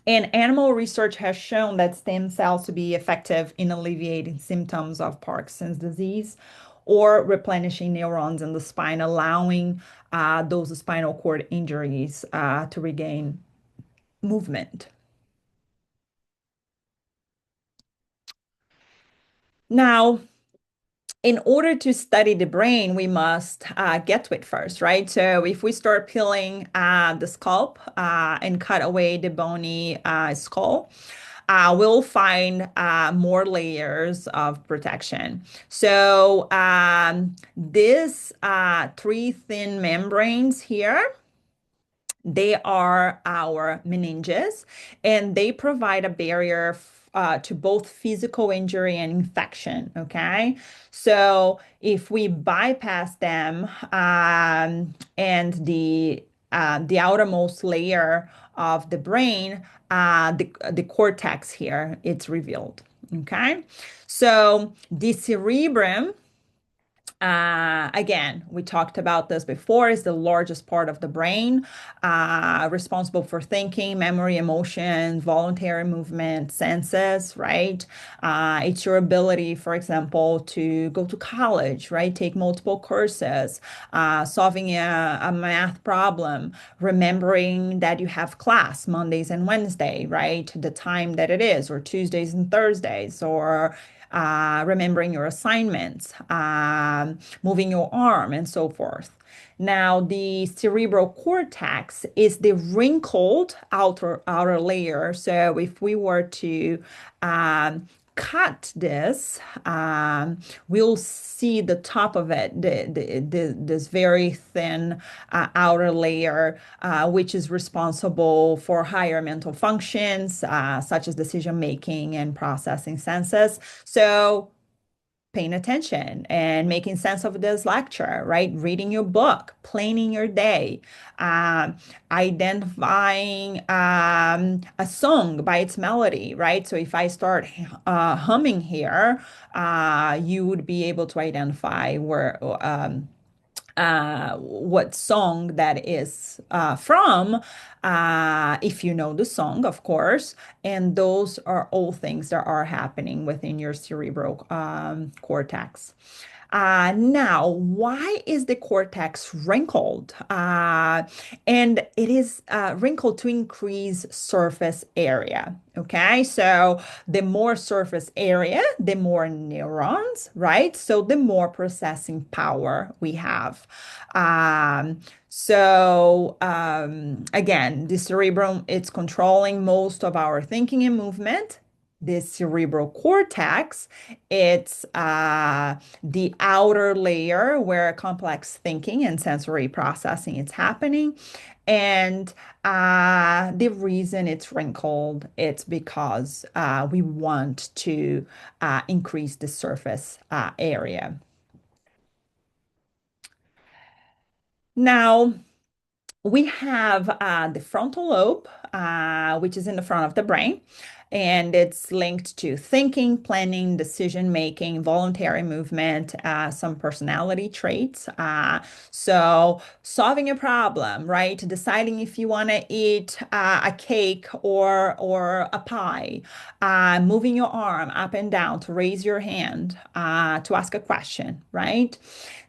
And animal research has shown that stem cells to be effective in alleviating symptoms of Parkinson's disease or replenishing neurons in the spine, allowing those spinal cord injuries to regain movement. Now, in order to study the brain, we must get to it first, right? So if we start peeling the scalp and cut away the bony skull, we'll find more layers of protection. So these three thin membranes here, they are our meninges, and they provide a barrier to both physical injury and infection. Okay. So if we bypass them and the outermost layer of the brain, the cortex here, it's revealed. Okay. So the cerebrum, again, we talked about this before, is the largest part of the brain, responsible for thinking, memory, emotion, voluntary movement, senses, right? It's your ability, for example, to go to college, right? Take multiple courses, solving a math problem, remembering that you have class Mondays and Wednesday, right? The time that it is, or Tuesdays and Thursdays, or remembering your assignments, moving your arm, and so forth. Now, the cerebral cortex is the wrinkled outer layer. So, if we were to cut this, we'll see the top of it, this very thin outer layer, which is responsible for higher mental functions, such as decision making and processing senses. So, paying attention and making sense of this lecture, right? Reading your book, planning your day, um, identifying a song by its melody, right? So if I start humming here, you would be able to identify what song that is from, if you know the song, of course. And those are all things that are happening within your cerebral cortex. Now, why is the cortex wrinkled? And it is wrinkled to increase surface area. Okay, so the more surface area, the more neurons, right? So the more processing power we have. Again, the cerebrum, it's controlling most of our thinking and movement. The cerebral cortex, it's the outer layer where complex thinking and sensory processing is happening. And the reason it's wrinkled, it's because we want to increase the surface area. Now, we have the frontal lobe, which is in the front of the brain, and it's linked to thinking, planning, decision making, voluntary movement, some personality traits. So, solving a problem, right? Deciding if you want to eat a cake or a pie, moving your arm up and down to raise your hand to ask a question, right?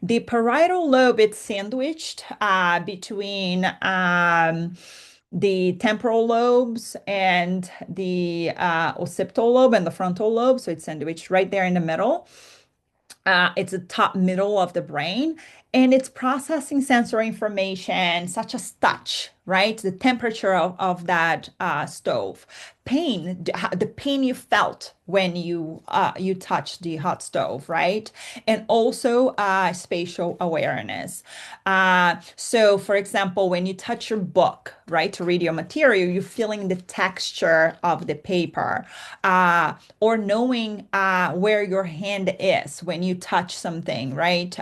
The parietal lobe, it's sandwiched between the temporal lobes and the occipital lobe and the frontal lobe. So it's sandwiched right there in the middle. It's the top middle of the brain, and it's processing sensory information such as touch, right? The temperature of that stove, pain, the pain you felt when you touched the hot stove, right? And also spatial awareness. So, for example, when you touch your book, right, to read your material, you're feeling the texture of the paper, or knowing where your hand is when you touch something, right?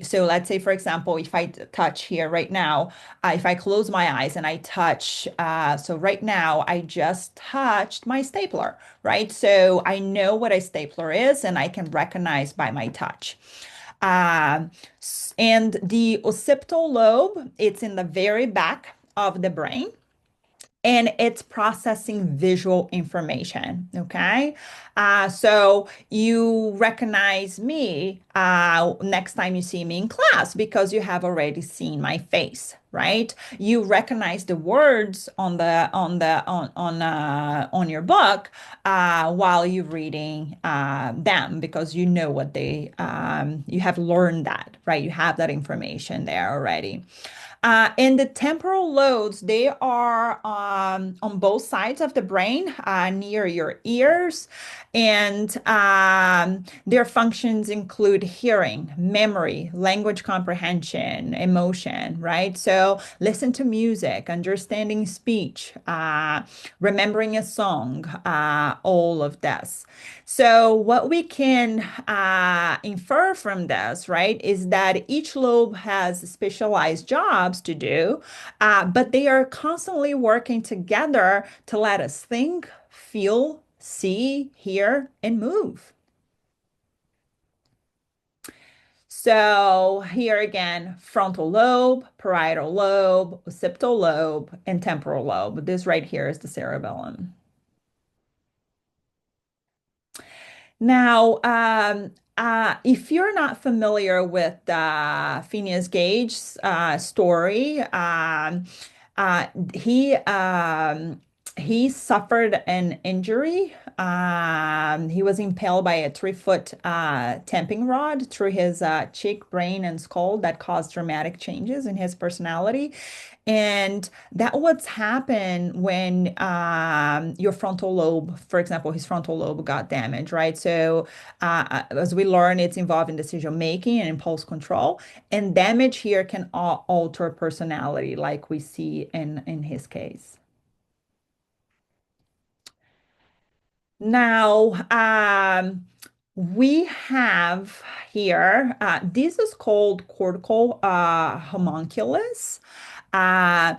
So let's say, for example, if I touch here right now, if I close my eyes and I touch, so right now I just touched my stapler, right? So I know what a stapler is and I can recognize by my touch. Um, and the occipital lobe, it's in the very back of the brain, and it's processing visual information. Okay. So you recognize me next time you see me in class because you have already seen my face, right? You recognize the words on your book while you're reading them because you know what you have learned that, right? You have that information there already. And the temporal lobes, they are on both sides of the brain, near your ears. And their functions include hearing, memory, language comprehension, emotion, right? So listen to music, understanding speech, remembering a song, all of this. So, what we can infer from this, right, is that each lobe has specialized jobs to do, but they are constantly working together to let us think, feel, see, hear, and move. So, here again, frontal lobe, parietal lobe, occipital lobe, and temporal lobe. This right here is the cerebellum. Now, if you're not familiar with Phineas Gage's story, he He suffered an injury. He was impaled by a 3 foot tamping rod through his cheek, brain, and skull that caused dramatic changes in his personality. And that what's happened when your frontal lobe, for example, his frontal lobe got damaged, right? So, as we learn, it's involved in decision making and impulse control. And damage here can alter personality, like we see in his case. Now, we have here, this is called cortical homunculus. Uh,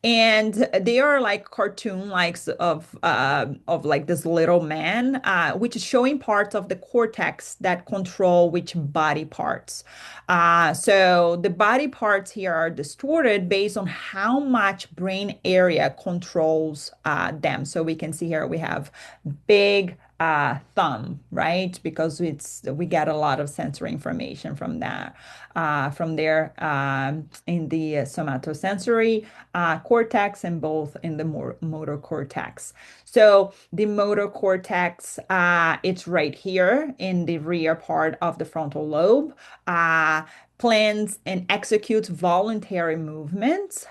and they are like cartoon likes of like this little man, which is showing parts of the cortex that control which body parts. So the body parts here are distorted based on how much brain area controls them. So we can see here we have big thumb, right? Because we get a lot of sensory information from that, from there in the somatosensory cortex and both in the motor cortex. So the motor cortex, it's right here in the rear part of the frontal lobe. Plans and executes voluntary movements,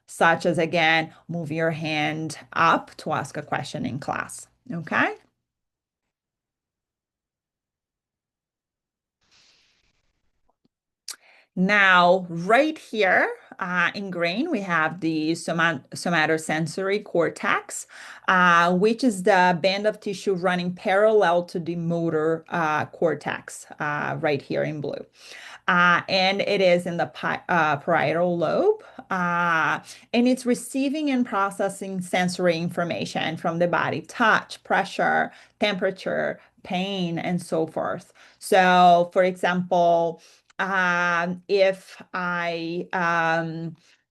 such as, again, move your hand up to ask a question in class. Okay. Now, right here in green, we have the somatosensory cortex, which is the band of tissue running parallel to the motor cortex, right here in blue. And it is in the parietal lobe, and it's receiving and processing sensory information from the body, touch, pressure, temperature, pain, and so forth. So, for example, if I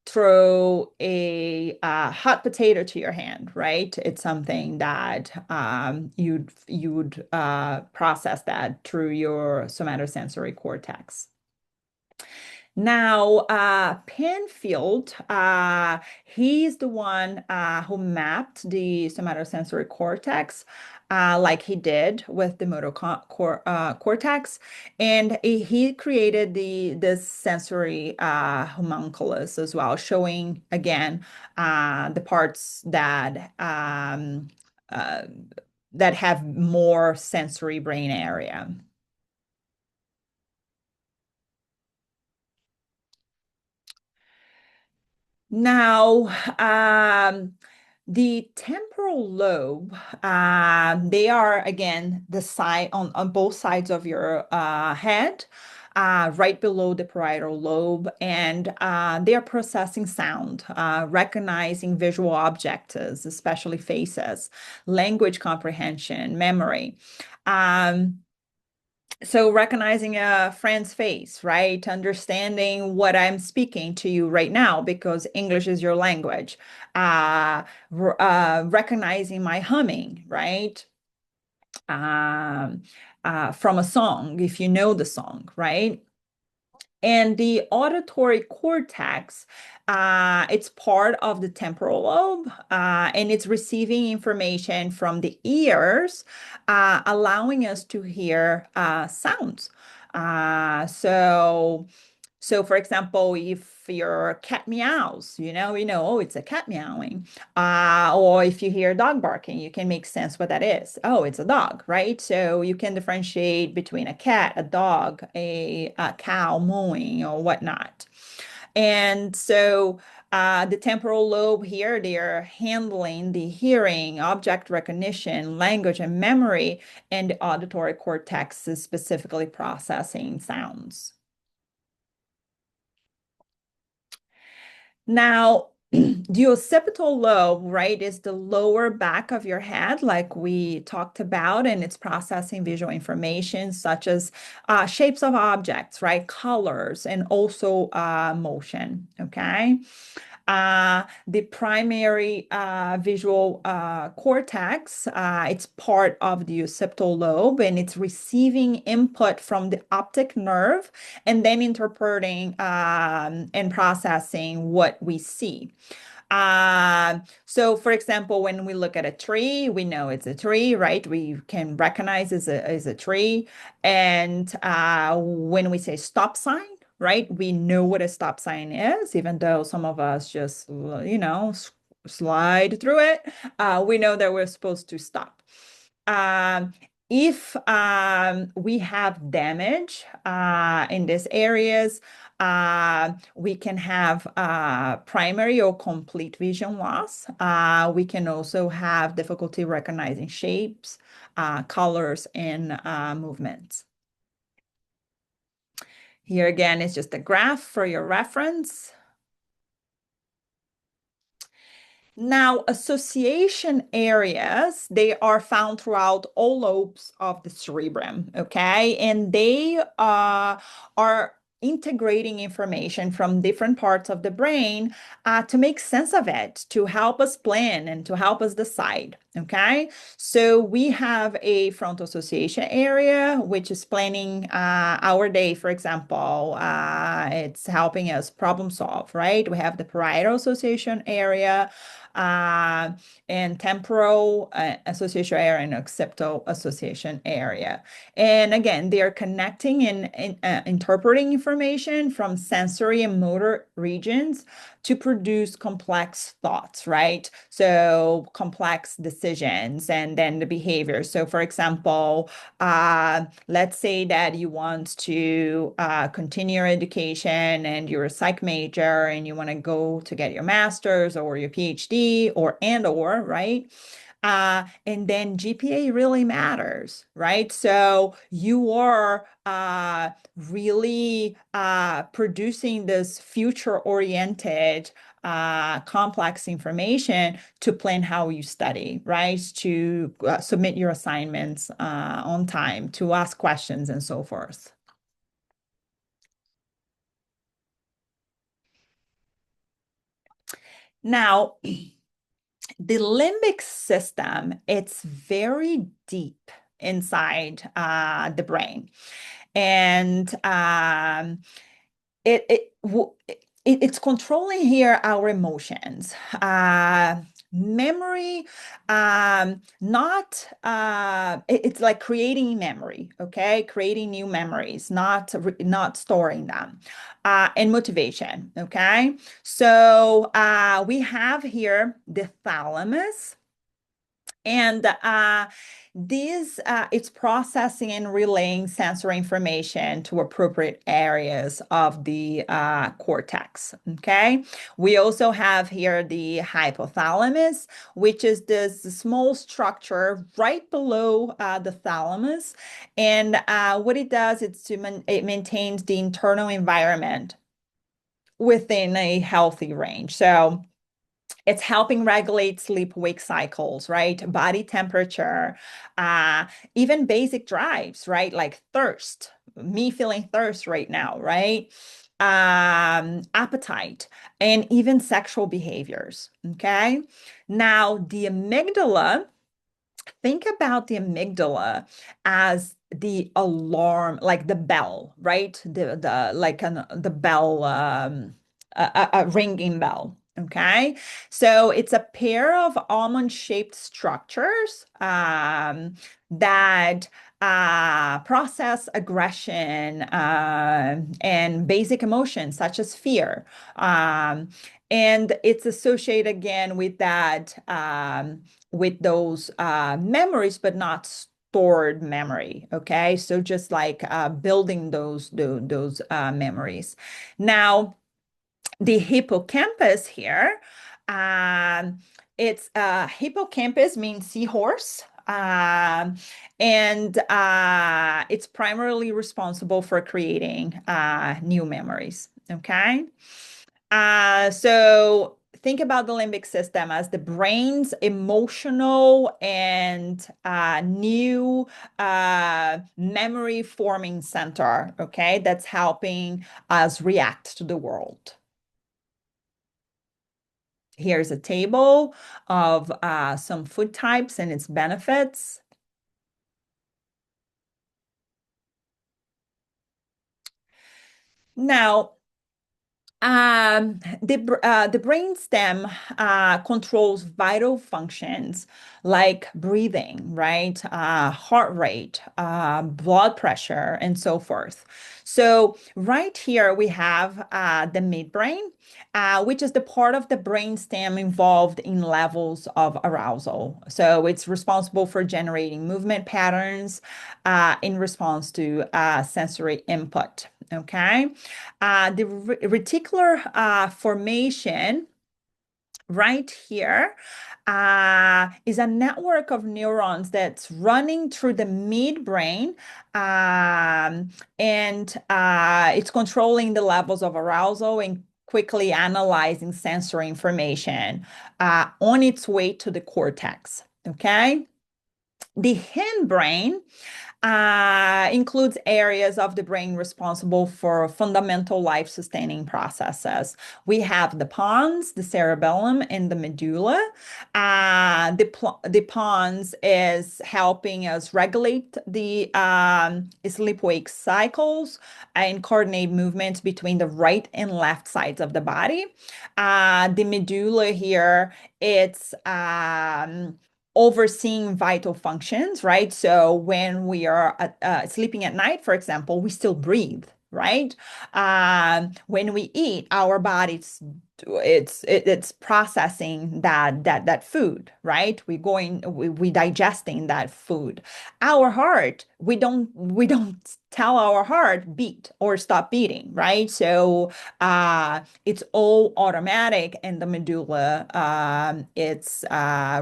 throw a hot potato to your hand, right? It's something that you would process that through your somatosensory cortex. Now, Penfield, he's the one who mapped the somatosensory cortex, like he did with the motor cortex, and he created this sensory homunculus as well, showing again the parts uh, that have more sensory brain area. Now, the temporal lobe, they are again the side on both sides of your head, right below the parietal lobe, and they are processing sound, recognizing visual objects, especially faces, language comprehension, memory. Um, so recognizing a friend's face, right? Understanding what I'm speaking to you right now because English is your language. Recognizing my humming, right? Um, from a song, if you know the song, right? And the auditory cortex, it's part of the temporal lobe, and it's receiving information from the ears, allowing us to hear sounds. So for example, if your cat meows, oh, it's a cat meowing. Or if you hear a dog barking, you can make sense what that is. Oh, it's a dog, right? So you can differentiate between a cat, a dog, a cow mooing or whatnot. And so the temporal lobe here, they're handling the hearing, object recognition, language, and memory, and the auditory cortex is specifically processing sounds. Now, the occipital lobe, right, is the lower back of your head, like we talked about, and it's processing visual information such as shapes of objects, right, colors, and also motion. Okay. The primary visual cortex, it's part of the occipital lobe and it's receiving input from the optic nerve and then interpreting and processing what we see. So for example, when we look at a tree, we know it's a tree, right? We can recognize as a tree. And when we say stop sign, right, we know what a stop sign is, even though some of us just, slide through it. We know that we're supposed to stop. Um, if we have damage in these areas, we can have primary or complete vision loss. We can also have difficulty recognizing shapes, colors, and movements. Here again is just a graph for your reference. Now, association areas, they are found throughout all lobes of the cerebrum, okay? And they are integrating information from different parts of the brain to make sense of it, to help us plan and to help us decide, okay? So we have a frontal association area, which is planning our day, for example. It's helping us problem solve, right? We have the parietal association area, uh, and temporal association area and occipital association area. And again, they are connecting and interpreting information from sensory and motor regions to produce complex thoughts, right? So complex decisions and then the behavior. So for example, let's say that you want to continue your education and you're a psych major and you want to go to get your master's or your PhD or, right? And then GPA really matters, right? So you are really producing this future-oriented complex information to plan how you study, right? To submit your assignments on time, to ask questions and so forth. Now, the limbic system, it's very deep inside the brain. And it's controlling here our emotions. Memory, not it's like creating memory, okay? Creating new memories, not storing them. And motivation, okay? So we have here the thalamus, and this it's processing and relaying sensory information to appropriate areas of the cortex. Okay. We also have here the hypothalamus, which is this small structure right below the thalamus. And what it does is it maintains the internal environment within a healthy range. So it's helping regulate sleep-wake cycles, right? Body temperature, uh, even basic drives, right? Like thirst, me feeling thirst right now, right? Appetite, and even sexual behaviors. Okay. Now, the amygdala, think about the amygdala as the alarm, like the bell, right? The like the bell, a ringing bell. Okay, so it's a pair of almond-shaped structures that process aggression and basic emotions such as fear. And it's associated again with that with those memories, but not stored memory. Okay, so just like building those memories. Now, the hippocampus here, um, it's hippocampus means seahorse. And it's primarily responsible for creating new memories. Okay. So think about the limbic system as the brain's emotional and new memory forming center, okay, that's helping us react to the world. Here's a table of some food types and its benefits. Now, The brainstem controls vital functions like breathing, right? Heart rate, blood pressure, and so forth. So right here we have the midbrain, which is the part of the brainstem involved in levels of arousal. So it's responsible for generating movement patterns in response to sensory input. Okay. The reticular formation right here is a network of neurons that's running through the midbrain, and it's controlling the levels of arousal and quickly analyzing sensory information on its way to the cortex. Okay. The hindbrain includes areas of the brain responsible for fundamental life-sustaining processes. We have the pons, the cerebellum, and the medulla. The pons is helping us regulate the sleep-wake cycles and coordinate movements between the right and left sides of the body. The medulla here, it's overseeing vital functions, right? So when we are sleeping at night, for example, we still breathe, right? When we eat, our body's it's processing that food, right? We digesting that food. Our heart, we don't tell our heart beat or stop beating, right? So it's all automatic, and the medulla it's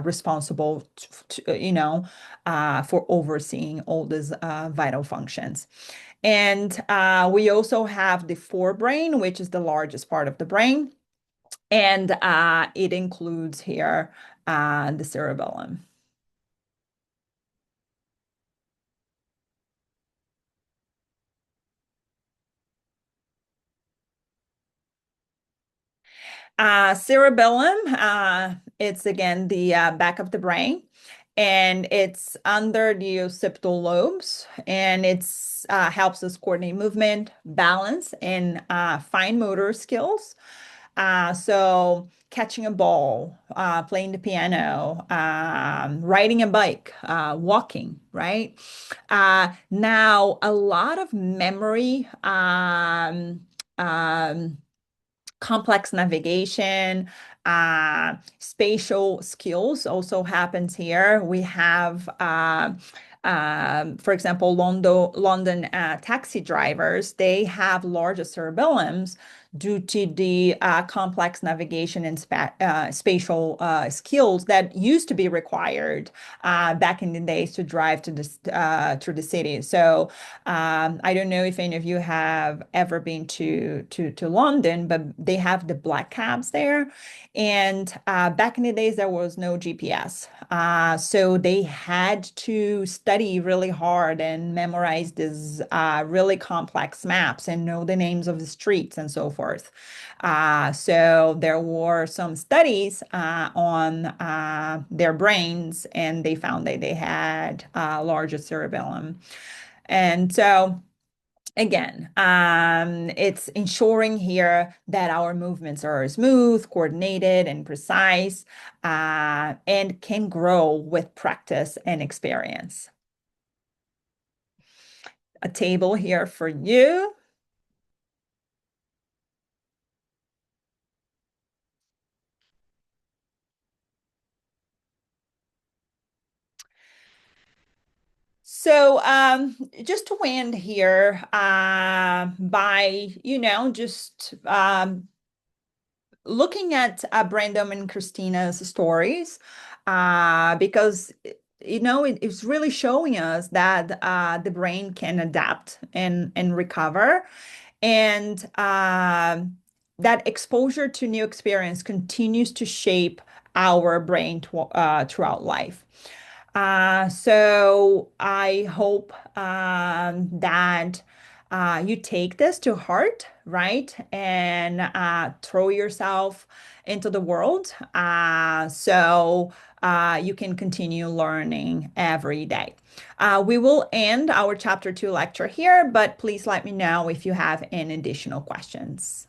responsible for overseeing all these vital functions. And we also have the forebrain, which is the largest part of the brain, and it includes here the cerebellum. Cerebellum, it's again the back of the brain, and it's under the occipital lobes, and it's helps us coordinate movement, balance, and fine motor skills. So catching a ball, playing the piano, riding a bike, walking, right? Now, a lot of memory, complex navigation, spatial skills also happens here. We have, for example, London taxi drivers, they have larger cerebellums due to the complex navigation and spatial skills that used to be required back in the days to drive through the city. So I don't know if any of you have ever been to London, but they have the black cabs there. And back in the days, there was no GPS. So they had to study really hard and memorize these really complex maps and know the names of the streets and so forth. So there were some studies on their brains, and they found that they had larger cerebellum. And so again, it's ensuring here that our movements are smooth, coordinated, and precise, and can grow with practice and experience. A table here for you. So, just to end here, by, just looking at Brandon and Christina's stories, because it's really showing us that the brain can adapt and recover, and that exposure to new experience continues to shape our brain throughout life. So I hope that you take this to heart, right? And throw yourself into the world so you can continue learning every day. We will end our chapter 2 lecture here, but please let me know if you have any additional questions.